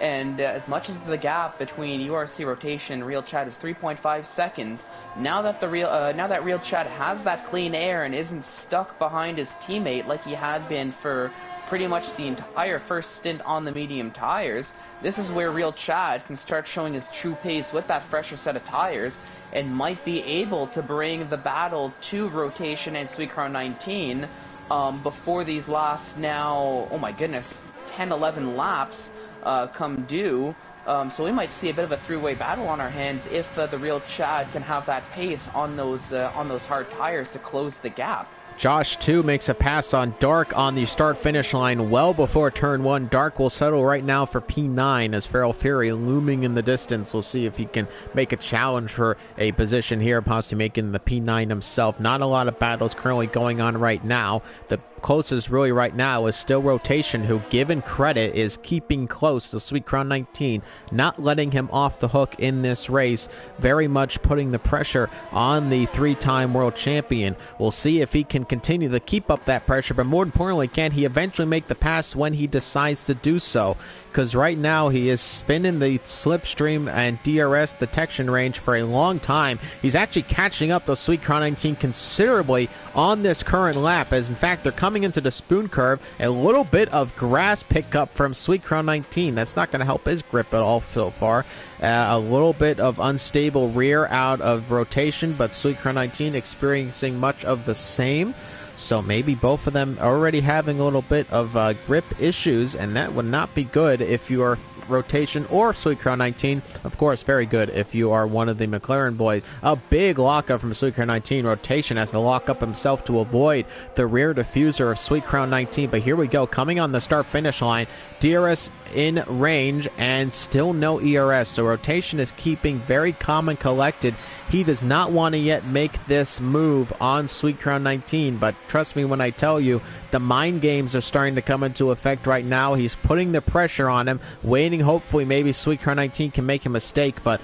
And as much as the gap between URC Rotation and Real Chad is 3.5 seconds, now that Real Chad has that clean air and isn't stuck behind his teammate like he had been for pretty much the entire first stint on the medium tires, this is where Real Chad can start showing his true pace with that fresher set of tires and might be able to bring the battle to Rotation and Sweet Crown 19 before these last now, oh my goodness, 10-11 laps come due. So we might see a bit of a three-way battle on our hands if the Real Chad can have that pace on those hard tires to close the gap. Josh, too, makes a pass on Dark on the start-finish line well before turn one. Dark will settle right now for P9 as Feral Fury looming in the distance. We'll see if he can make a challenge for a position here, possibly making the P9 himself. Not a lot of battles currently going on right now. The closest really right now is still Rotation, who, given credit, is keeping close to Sweet Crown 19, not letting him off the hook in this race, very much putting the pressure on the 3-time world champion. We'll see if he can continue to keep up that pressure, but more importantly, can he eventually make the pass when he decides to do so? Because right now he is spinning the slipstream and DRS detection range for a long time. He's actually catching up to Sweet Crown 19 considerably on this current lap, as in fact they're coming into the spoon curve. A little bit of grass pickup from Sweet Crown 19. That's not going to help his grip at all so far. A little bit of unstable rear out of Rotation, but Sweet Crown 19 experiencing much of the same. So maybe both of them already having a little bit of grip issues, and that would not be good if you are Rotation or Sweet Crown 19. Of course, very good if you are one of the McLaren boys. A big lockup from Sweet Crown 19. Rotation has to lock up himself to avoid the rear diffuser of Sweet Crown 19. But here we go, coming on the start-finish line. DRS in range and still no ERS. So Rotation is keeping very calm and collected. He does not want to yet make this move on Sweet Crown 19, but trust me when I tell you, the mind games are starting to come into effect right now. He's putting the pressure on him, waiting, hopefully maybe Sweet Crown 19 can make a mistake, but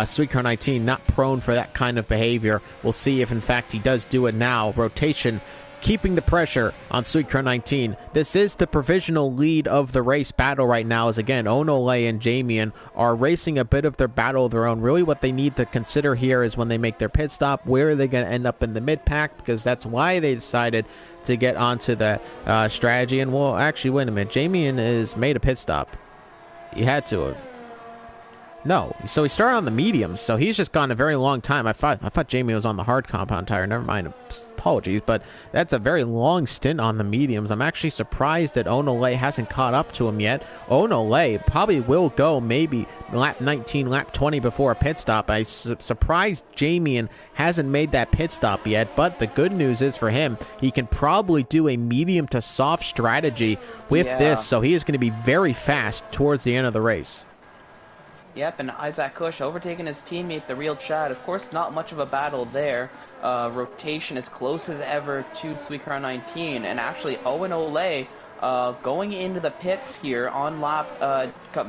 Sweet Crown 19 not prone for that kind of behavior. We'll see if in fact he does do it now. Rotation keeping the pressure on Sweet Crown 19. This is the provisional lead of the race battle right now, as again, Onole and Jamian are racing a bit of their battle of their own. Really what they need to consider here is when they make their pit stop, where are they going to end up in the mid-pack, because that's why they decided to get onto the strategy. And well, actually, wait a minute, Jamian has made a pit stop. He had to have. No, so he started on the mediums, so he's just gone a very long time. I thought Jamie was on the hard compound tire. Never mind, apologies, but that's a very long stint on the mediums. I'm actually surprised that Onole hasn't caught up to him yet. Onole probably will go maybe lap 19, lap 20 before a pit stop. I'm surprised Jamian hasn't made that pit stop yet, but the good news is for him, he can probably do a medium to soft strategy with this, so he is going to be very fast towards the end of the race. Yep, and Isaac Kush overtaking his teammate, the real Chad. Of course, not much of a battle there. Rotation as close as ever to Sweet Crown 19, and actually Owen Ole going into the pits here on lap,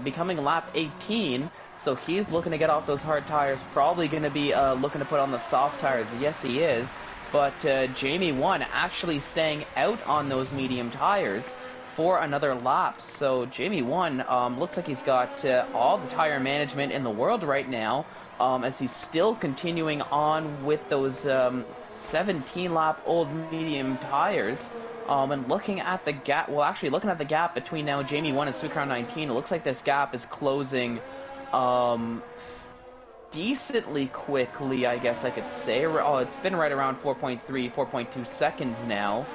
becoming lap 18. So he's looking to get off those hard tires. Probably going to be looking to put on the soft tires. Yes, he is. But Jamie 1 actually staying out on those medium tires for another lap. So Jamie 1 looks like he's got all the tire management in the world right now, as he's still continuing on with those 17 lap old medium tires, and looking at the gap, well actually looking at the gap between now Jamie 1 and Sweet Crown 19, it looks like this gap is closing decently quickly, I guess I could say. Oh, it's been right around 4.2 seconds now.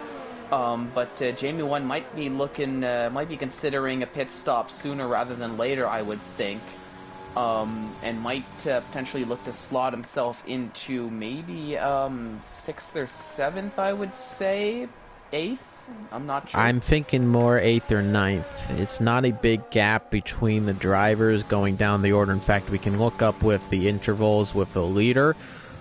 But Jamie 1 might be looking, might be considering a pit stop sooner rather than later, I would think, and might potentially look to slot himself into maybe 6th or 7th, I would say, 8th. I'm not sure. I'm thinking more 8th or 9th. It's not a big gap between the drivers going down the order. In fact, we can look up with the intervals with the leader.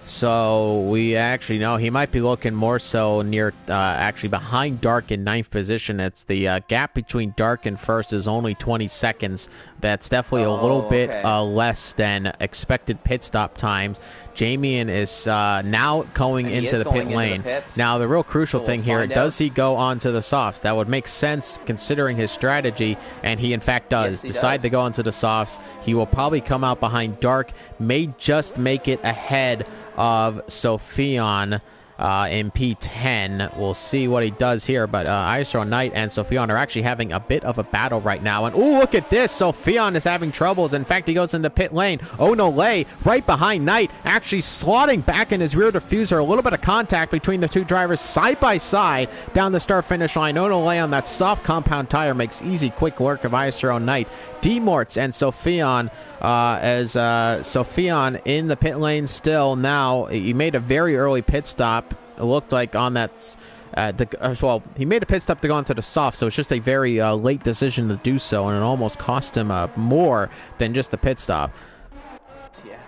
So we actually know he might be looking more so near, actually behind Dark in 9th position. It's the gap between Dark and first is only 20 seconds. That's definitely a little bit less than expected pit stop times. Jamian is now going into the pit lane. Now, the real crucial thing here, does he go onto the softs? That would make sense considering his strategy, and he in fact does. Decide to go into the softs. He will probably come out behind Dark, may just make it ahead of Sophion in P10. We'll see what he does here, but ISRL Knight and Sophion are actually having a bit of a battle right now. And ooh, look at this! Sophion is having troubles. In fact, he goes into pit lane. Onole right behind Knight, actually slotting back in his rear diffuser. A little bit of contact between the two drivers side by side down the start-finish line. Onole on that soft compound tire makes easy, quick work of ISRL Knight. Demorts and Sophion, as Sophion in the pit lane still now. He made a very early pit stop. It looked like on that, well, he made a pit stop to go onto the soft, so it's just a very late decision to do so, and it almost cost him more than just the pit stop. Yeah.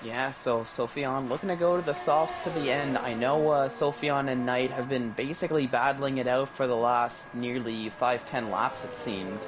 Yeah, so Sophion looking to go to the softs to the end. I know Sophion and Knight have been basically battling it out for the last nearly 5-10 laps, it seemed,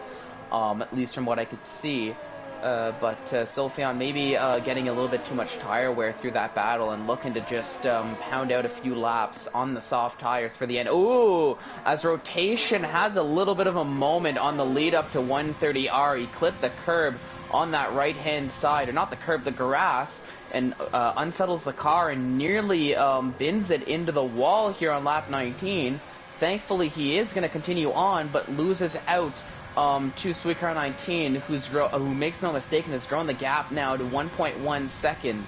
at least from what I could see. But Sophion maybe getting a little bit too much tire wear through that battle and looking to just pound out a few laps on the soft tires for the end. Ooh, as Rotation has a little bit of a moment on the lead up to 130R. He clipped the curb on that right-hand side, or not the curb, the grass, and unsettles the car and nearly bins it into the wall here on lap 19. Thankfully, he is going to continue on, but loses out to Sweetcar 19, who makes no mistake and has grown the gap now to 1.1 seconds.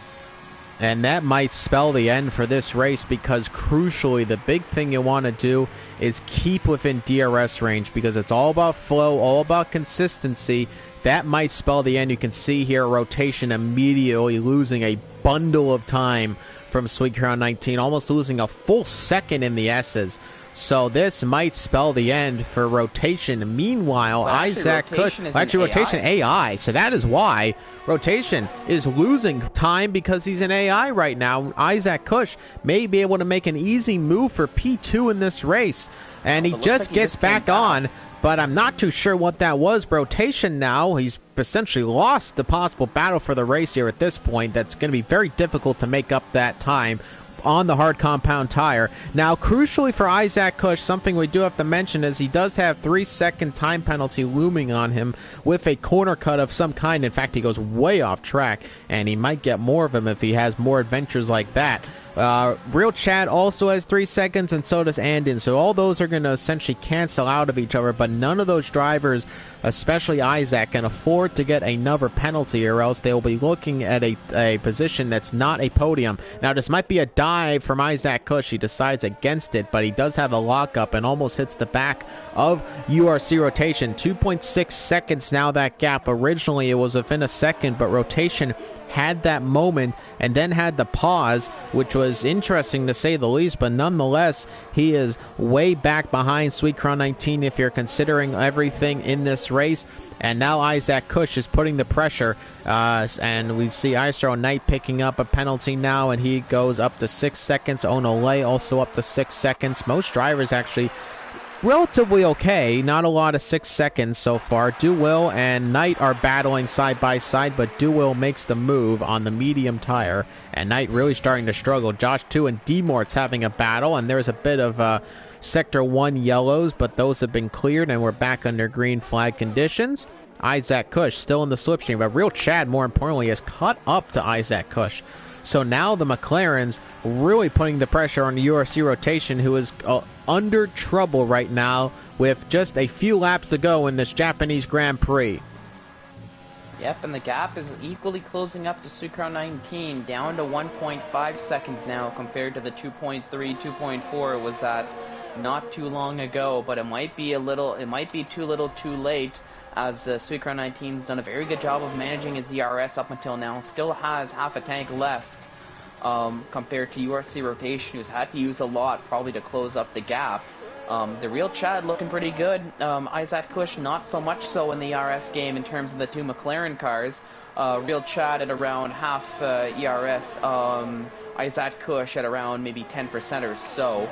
And that might spell the end for this race, because crucially, the big thing you want to do is keep within DRS range, because it's all about flow, all about consistency. That might spell the end. You can see here Rotation immediately losing a bundle of time from Sweetcar 19, almost losing a full second in the S's. So this might spell the end for Rotation. Meanwhile, Isaac Kush, Rotation AI. So that is why Rotation is losing time, because he's an AI right now. Isaac Kush may be able to make an easy move for P2 in this race. And he just gets back on, but I'm not too sure what that was. Rotation now, he's essentially lost the possible battle for the race here at this point. That's going to be very difficult to make up that time on the hard compound tire. Now, crucially for Isaac Kush, something we do have to mention is he does have 3-second time penalty looming on him with a corner cut of some kind. In fact, he goes way off track, and he might get more of them if he has more adventures like that. Real Chad also has 3 seconds, and so does Andin. So all those are going to essentially cancel out of each other, but none of those drivers, especially Isaac, can afford to get another penalty, or else they'll be looking at a position that's not a podium. Now, this might be a dive from Isaac Kush. He decides against it, but he does have a lockup and almost hits the back of URC Rotation. 2.6 seconds now, that gap. Originally, it was within a second, but Rotation had that moment and then had the pause, which was interesting to say the least, but nonetheless, he is way back behind Sweetcar 19 if you're considering everything in this race. And now Isaac Kush is putting the pressure, and we see ISRL Knight picking up a penalty now, and he goes up to 6 seconds. Onole also up to 6 seconds. Most drivers actually relatively okay, not a lot of 6 seconds so far. Duwill and Knight are battling side by side, but Duwill makes the move on the medium tire, and Knight really starting to struggle. Josh 2 and D-Mort's having a battle, and there's a bit of Sector 1 yellows, but those have been cleared, and we're back under green flag conditions. Isaac Kush still in the slipstream, but Real Chad, more importantly, has caught up to Isaac Kush. So now the McLarens really putting the pressure on the URC Rotation, who is under trouble right now with just a few laps to go in this Japanese Grand Prix. Yep, and the gap is equally closing up to Sweetcar 19, down to 1.5 seconds now compared to the 2.3, 2.4 it was at not too long ago. But it might be too little too late, as Sweetcar 19's done a very good job of managing his DRS up until now. Still has half a tank left, compared to URC Rotation, who's had to use a lot probably to close up the gap. The Real Chad looking pretty good. Isaac Kush not so much so in the ERS game in terms of the two McLaren cars. Real Chad at around half ERS. Isaac Kush at around maybe 10% or so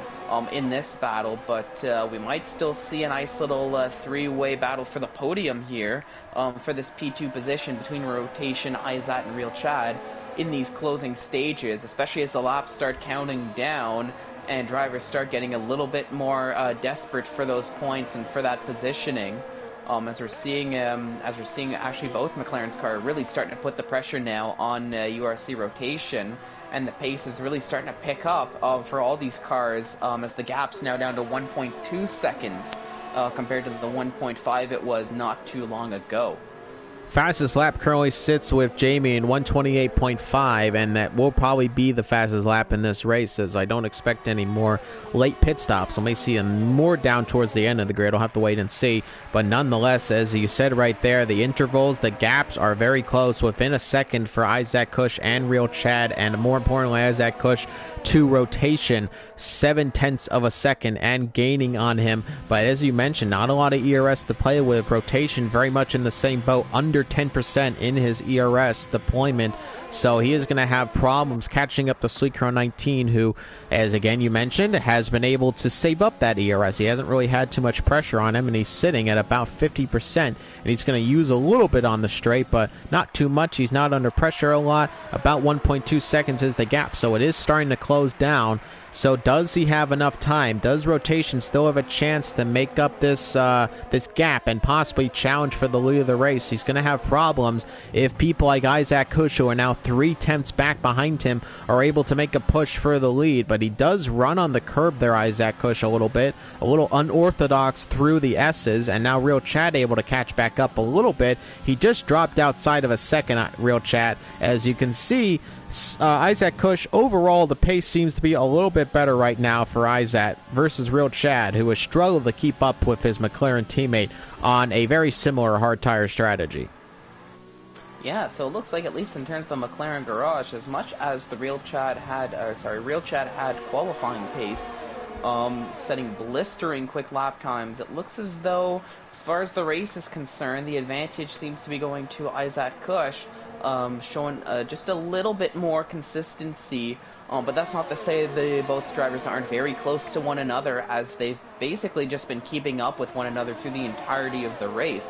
in this battle, but we might still see a nice little three-way battle for the podium here for this P2 position between Rotation, Isaac, and Real Chad in these closing stages, especially as the laps start counting down and drivers start getting a little bit more desperate for those points and for that positioning. As we're seeing actually both McLaren's car really starting to put the pressure now on URC Rotation, and the pace is really starting to pick up for all these cars, as the gap's now down to 1.2 seconds compared to the 1.5 it was not too long ago. Fastest lap currently sits with Jamie in 128.5, and that will probably be the fastest lap in this race, as I don't expect any more late pit stops. We may see him more down towards the end of the grid. I'll have to wait and see. But nonetheless, as you said right there, the intervals, the gaps are very close, within a second for Isaac Kush and Real Chad, and more importantly, Isaac Kush to Rotation, 0.7 of a second and gaining on him. But as you mentioned, not a lot of ERS to play with. Rotation very much in the same boat, under under 10% in his ERS deployment. So he is going to have problems catching up to Suicron 19, who, as again you mentioned, has been able to save up that ERS. He hasn't really had too much pressure on him, and he's sitting at about 50%. And he's going to use a little bit on the straight, but not too much. He's not under pressure a lot. About 1.2 seconds is the gap, so it is starting to close down. So does he have enough time? Does Rotation still have a chance to make up this this gap and possibly challenge for the lead of the race? He's going to have problems if people like Isaac Kush, who are now 3 tenths back behind him, are able to make a push for the lead. But he does run on the curb there, Isaac Kush, a little unorthodox through the S's, and now Real Chad able to catch back up a little bit. He just dropped outside of a second, Real Chad. As you can see, Isaac Kush, overall, the pace seems to be a little bit better right now for Isaac versus Real Chad, who has struggled to keep up with his McLaren teammate on a very similar hard tire strategy. Yeah, so it looks like, at least in terms of the McLaren garage, as much as the Real Chad had qualifying pace, setting blistering quick lap times, it looks as though, as far as the race is concerned, the advantage seems to be going to Isaac Kush, showing just a little bit more consistency. But that's not to say both drivers aren't very close to one another, as they've basically just been keeping up with one another through the entirety of the race.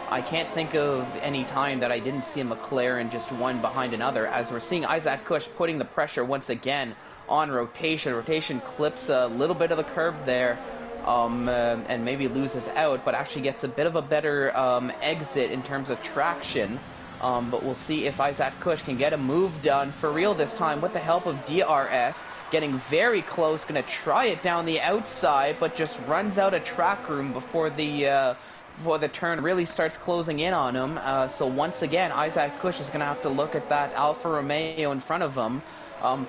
I can't think of any time that I didn't see a McLaren just one behind another, as we're seeing Isaac Kush putting the pressure once again on Rotation. Rotation clips a little bit of the curb there, and maybe loses out, but actually gets a bit of a better exit in terms of traction. But we'll see if Isaac Kush can get a move done for real this time with the help of DRS. Getting very close, going to try it down the outside, but just runs out of track room before the turn really starts closing in on him. So once again, Isaac Kush is going to have to look at that Alfa Romeo in front of him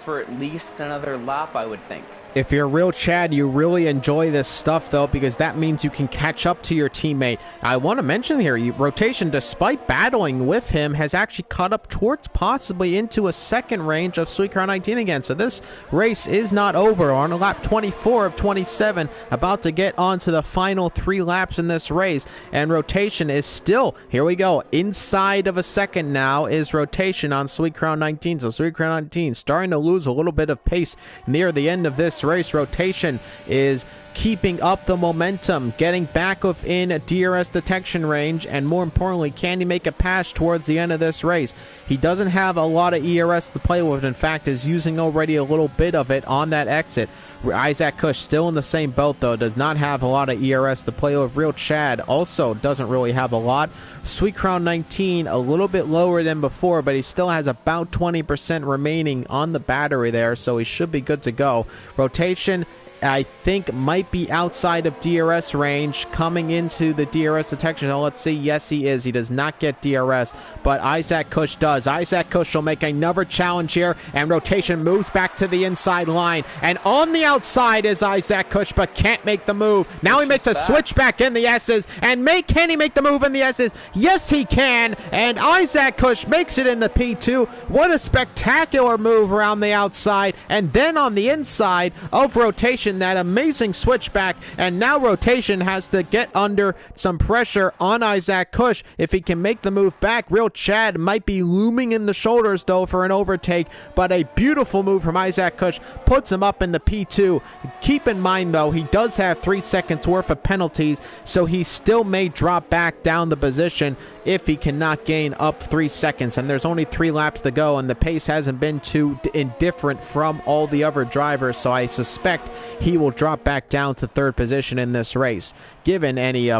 for at least another lap, I would think. If you're Real Chad, you really enjoy this stuff, though, because that means you can catch up to your teammate. I want to mention here, Rotation, despite battling with him, has actually caught up towards possibly into a second range of Suicron 19 again. So this race is not over. On lap 24 of 27, about to get on to the final 3 laps in this race. And Rotation is still, here we go, inside of a second now is Rotation on Suicron 19. So Suicron 19 starting to lose a little bit of pace near the end of this race. Rotation is keeping up the momentum, getting back within a DRS detection range, and more importantly, can he make a pass towards the end of this race? He doesn't have a lot of ERS to play with. In fact, is using already a little bit of it on that exit. Isaac Kush still in the same boat, though, does not have a lot of ERS to play with. Real Chad also doesn't really have a lot. Sweet Crown 19 a little bit lower than before, but he still has about 20% remaining on the battery there, so he should be good to go. Rotation, I think, might be outside of DRS range coming into the DRS detection. Now, let's see. Yes, he is. He does not get DRS, but Isaac Kush does. Isaac Kush will make another challenge here, and Rotation moves back to the inside line. And on the outside is Isaac Kush, but can't make the move. Now he makes a switch back in the S's, and can he make the move in the S's? Yes, he can, and Isaac Kush makes it in the P2. What a spectacular move around the outside, and then on the inside of Rotation, that amazing switchback, and now Rotation has to get under some pressure on Isaac Kush. If he can make the move back, Real Chad might be looming in the shoulders, though, for an overtake, but a beautiful move from Isaac Kush puts him up in the P2. Keep in mind, though, he does have 3 seconds worth of penalties, so he still may drop back down the position if he cannot gain up 3 seconds, and there's only 3 laps to go, and the pace hasn't been too indifferent from all the other drivers, so I suspect he will drop back down to 3rd position in this race, given any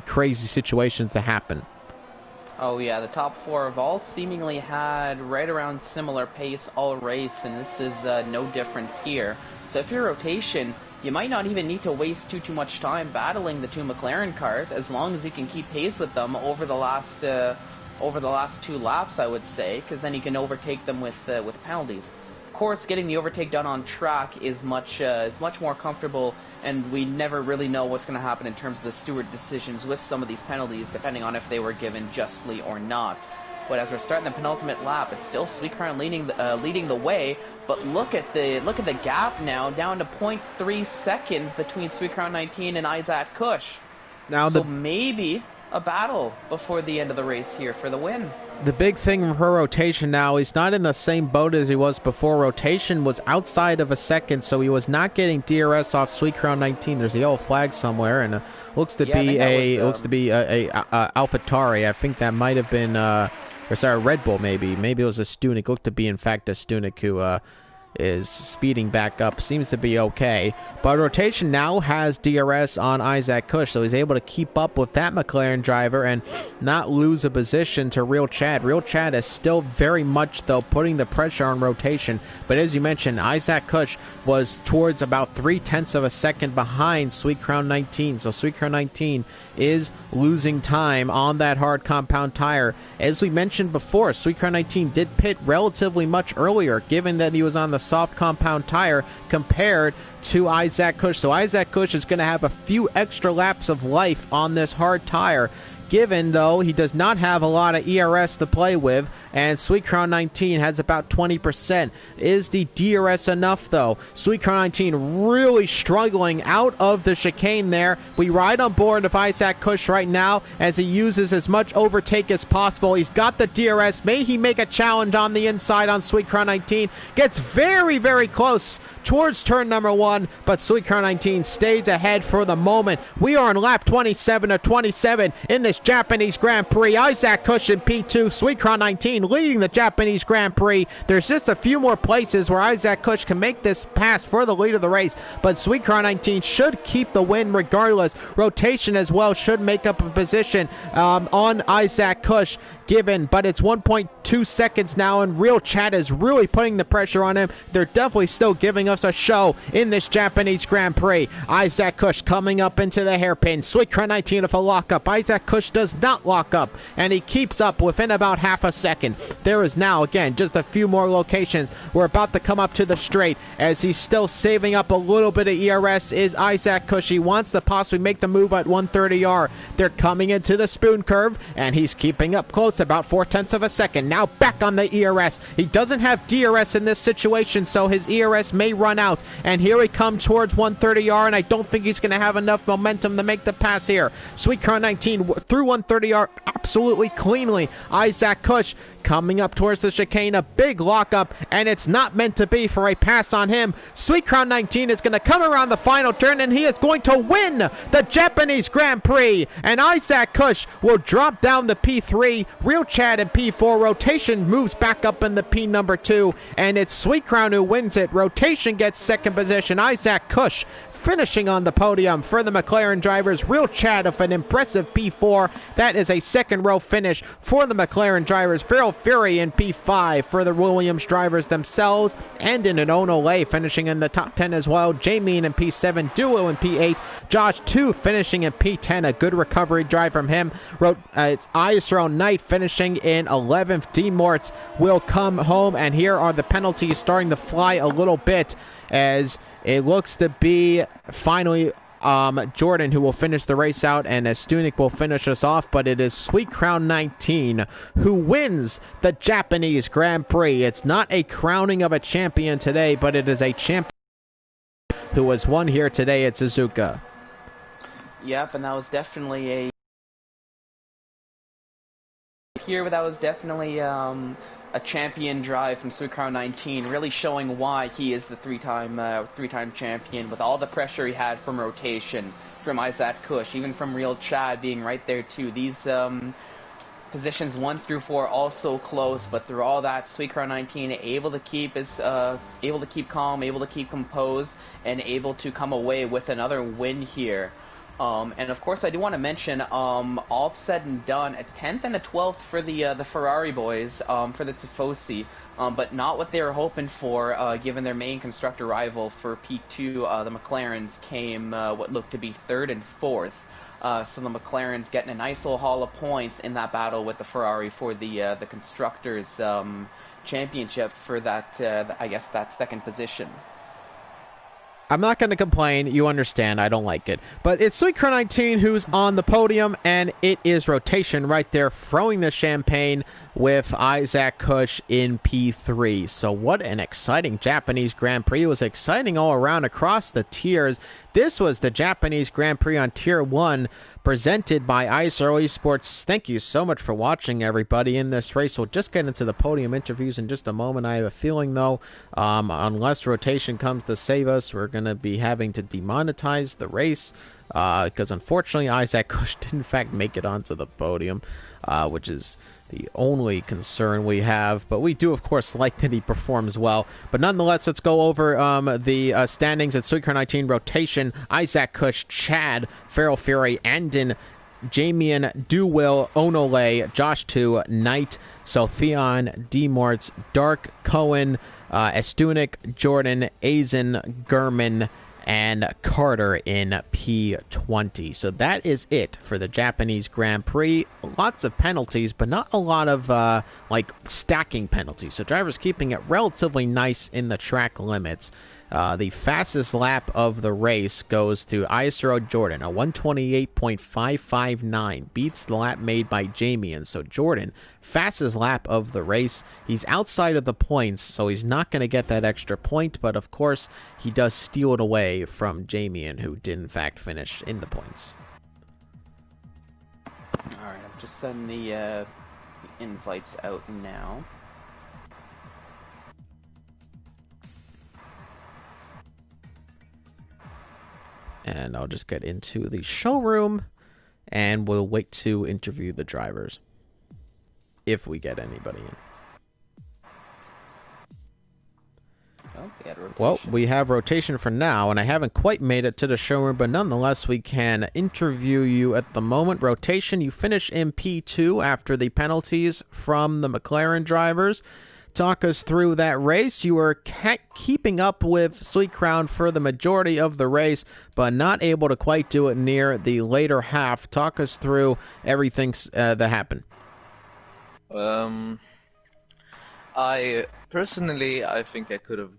crazy situations to happen. Oh yeah, the top 4 have all seemingly had right around similar pace all race, and this is no difference here. So if you're Rotation, you might not even need to waste too much time battling the 2 McLaren cars, as long as you can keep pace with them over the last 2 laps, I would say, because then you can overtake them with penalties. Of course, getting the overtake done on track is much more comfortable, and we never really know what's going to happen in terms of the steward decisions with some of these penalties, depending on if they were given justly or not. But as we're starting the penultimate lap, it's still Sweetcrown leading the way. But look at the gap now, down to 0.3 seconds between Sweetcrown 19 and Isaac Kush. Now so maybe a battle before the end of the race here for the win. The big thing for Rotation now, he's not in the same boat as he was before. Rotation was outside of a second, so he was not getting DRS off Sweet Crown 19. There's a yellow flag somewhere, and looks to be a AlphaTauri. I think that might have been Red Bull maybe. Maybe it was a Stunik. Looked to be in fact a Stunik who is speeding back up. Seems to be okay. But Rotation now has DRS on Isaac Kush, so he's able to keep up with that McLaren driver and not lose a position to Real Chad. Real Chad is still very much, though, putting the pressure on Rotation. But as you mentioned, Isaac Kush was towards about 0.3 of a second behind Sweet Crown 19. So Sweet Crown 19 is losing time on that hard compound tire. As we mentioned before, Sweet Crown 19 did pit relatively much earlier, given that he was on the soft compound tire compared to Isaac Kush. So Isaac Kush is going to have a few extra laps of life on this hard tire, given, though, he does not have a lot of ERS to play with, and Sweet Crown 19 has about 20%. Is the DRS enough, though? Sweet Crown 19 really struggling out of the chicane there. We ride on board of Isaac Kush right now as he uses as much overtake as possible. He's got the DRS. May he make a challenge on the inside on Sweet Crown 19. Gets very, very close towards turn number 1, but Sweet Crown 19 stays ahead for the moment. We are on lap 27 of 27 in this Japanese Grand Prix. Isaac Kush in P2, Sweet Crown 19 leading the Japanese Grand Prix. There's just a few more places where Isaac Kush can make this pass for the lead of the race, but Sweet Crown 19 should keep the win regardless. Rotation as well should make up a position on Isaac Kush, given, but it's 1.2 seconds now, and Real Chat is really putting the pressure on him. They're definitely still giving us a show in this Japanese Grand Prix. Isaac Kush coming up into the hairpin. Sweet Crown 19 with a lockup. Isaac Kush does not lock up, and he keeps up within about half a second. There is now, again, just a few more locations. We're about to come up to the straight as he's still saving up a little bit of ERS. Is Isaac Kush. He wants to possibly make the move at 130R. They're coming into the spoon curve, and he's keeping up close, about 0.4 of a second. Now back on the ERS. He doesn't have DRS in this situation, so his ERS may run out. And here he comes towards 130R, and I don't think he's going to have enough momentum to make the pass here. Sweet Crown 19 through 130R absolutely cleanly. Isaac Kush coming up towards the chicane, a big lockup, and it's not meant to be for a pass on him. Sweet Crown 19 is going to come around the final turn, and he is going to win the Japanese Grand Prix. And Isaac Kush will drop down the P3. Real Chad in P4. Rotation moves back up in the P number 2, and it's Sweet Crown who wins it. Rotation gets second position. Isaac Kush finishing on the podium for the McLaren drivers. Real Chad of an impressive P4. That is a second row finish for the McLaren drivers. Feral Fury in P5 for the Williams drivers themselves, and in an Ono finishing in the top 10 as well. Jamie in P7, Duo in P8, Josh 2 finishing in P10. A good recovery drive from him. It's ISRL Knight finishing in 11th. D Mortz will come home, and here are the penalties starting to fly a little bit as it looks to be finally Jordan who will finish the race out, and Stunik will finish us off, but it is Sweet Crown 19 who wins the Japanese Grand Prix. It's not a crowning of a champion today, but it is a champion who has won here today at Suzuka. Yep, and that was definitely a champion drive from Sweet Crown 19, really showing why he is the three-time champion, with all the pressure he had from Rotation, from Isaac Kush, even from Real Chad being right there too. These positions 1 through 4 also close, but through all that, Sweet Crown 19 able to keep calm, able to keep composed, and able to come away with another win here. And of course, I do want to mention, all said and done, a 10th and a 12th for the Ferrari boys, for the Tifosi, but not what they were hoping for, given their main constructor rival for P2. The McLarens came what looked to be 3rd and 4th. So the McLarens getting a nice little haul of points in that battle with the Ferrari for the constructors championship for that, I guess, that second position. I'm not going to complain. You understand. I don't like it. But it's Sweet Crown 19 who's on the podium, and it is Rotation right there throwing the champagne with Isaac Kush in P3. So what an exciting Japanese Grand Prix. It was exciting all around across the tiers. This was the Japanese Grand Prix on Tier 1, presented by ISRL Esports. Thank you so much for watching, everybody, in this race. We'll just get into the podium interviews in just a moment. I have a feeling, though, unless rotation comes to save us, we're going to be having to demonetize the race because, unfortunately, Isaac Kush did, in fact, make it onto the podium, which is the only concern we have, but we do, of course, like that he performs well. But nonetheless, let's go over the standings at Suiker 19 rotation. Isaac Kush, Chad, Feral Fury, Andon, Jamian, Duwill, Onole, Josh 2, Knight, Sophion, Demorts, Dark, Cohen, Estunik, Jordan, Azen, Gurman, and Carter in P20. So that is it for the Japanese Grand Prix. Lots of penalties, but not a lot of like stacking penalties. So drivers keeping it relatively nice in the track limits. The fastest lap of the race goes to ISRO Jordan, a 128.559. Beats the lap made by Jamian. So Jordan, fastest lap of the race. He's outside of the points, so he's not going to get that extra point. But, of course, he does steal it away from Jamian, who did, in fact, finish in the points. All right, I'm just sending the invites out now. And I'll just get into the showroom, and we'll wait to interview the drivers, if we get anybody in. Oh, we had rotation. Well, we have rotation for now, and I haven't quite made it to the showroom, but nonetheless, we can interview you at the moment. Rotation, you finish in P2 after the penalties from the McLaren drivers. Talk us through that race. You were keeping up with Sweet Crown for the majority of the race, but not able to quite do it near the later half. Talk us through everything that happened. I personally, I think I could have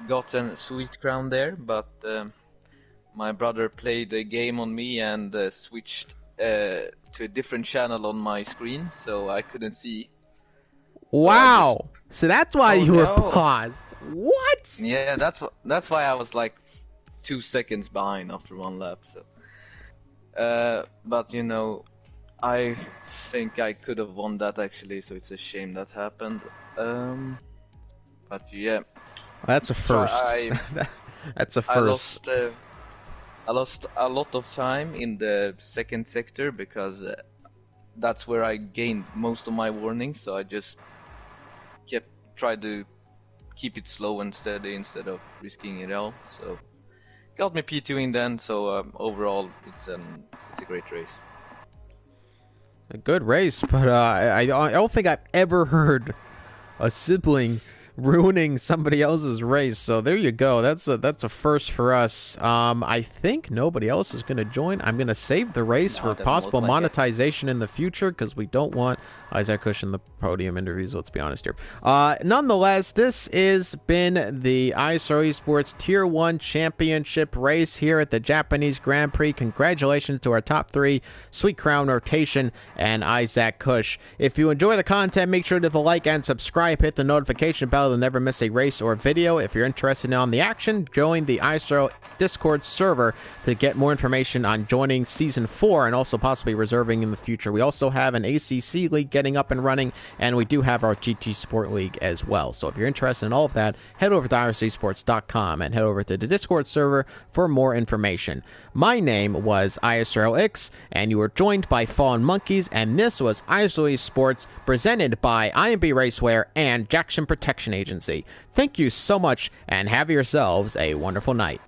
gotten Sweet Crown there, but my brother played a game on me and switched to a different channel on my screen, so I couldn't see. Wow! So that's why you were paused. What? Yeah, that's why I was like 2 seconds behind after one lap. So, but you know, I think I could have won that actually. So it's a shame that happened. But yeah, that's a first. That's a first. I lost a lot of time in the second sector because that's where I gained most of my warnings. So I just tried to keep it slow and steady instead of risking it all. So got me P2 in then. So overall, it's a great race. A good race, but I don't think I've ever heard a sibling ruining somebody else's race. So there you go. That's a first for us. I think nobody else is going to join. I'm going to save the race for possible monetization in the future because we don't want Isaac Kush in the podium interviews. Let's be honest here. Nonetheless, this has been the ISRL Esports Tier 1 Championship race here at the Japanese Grand Prix. Congratulations to our top three, Sweet Crown, Rotation, and Isaac Kush. If you enjoy the content, make sure to like and subscribe. Hit the notification bell to never miss a race or video. If you're interested in the action, join the ISRL Discord server to get more information on joining Season 4 and also possibly reserving in the future. We also have an ACC League getting up and running, and we do have our GT Sport League as well. So if you're interested in all of that, head over to ISRLesports.com and head over to the Discord server for more information. My name was ISRLX, and you were joined by Fallen Monkeys, and this was ISRL Esports presented by IMB Raceware and Jackson Protection Agency. Thank you so much, and have yourselves a wonderful night.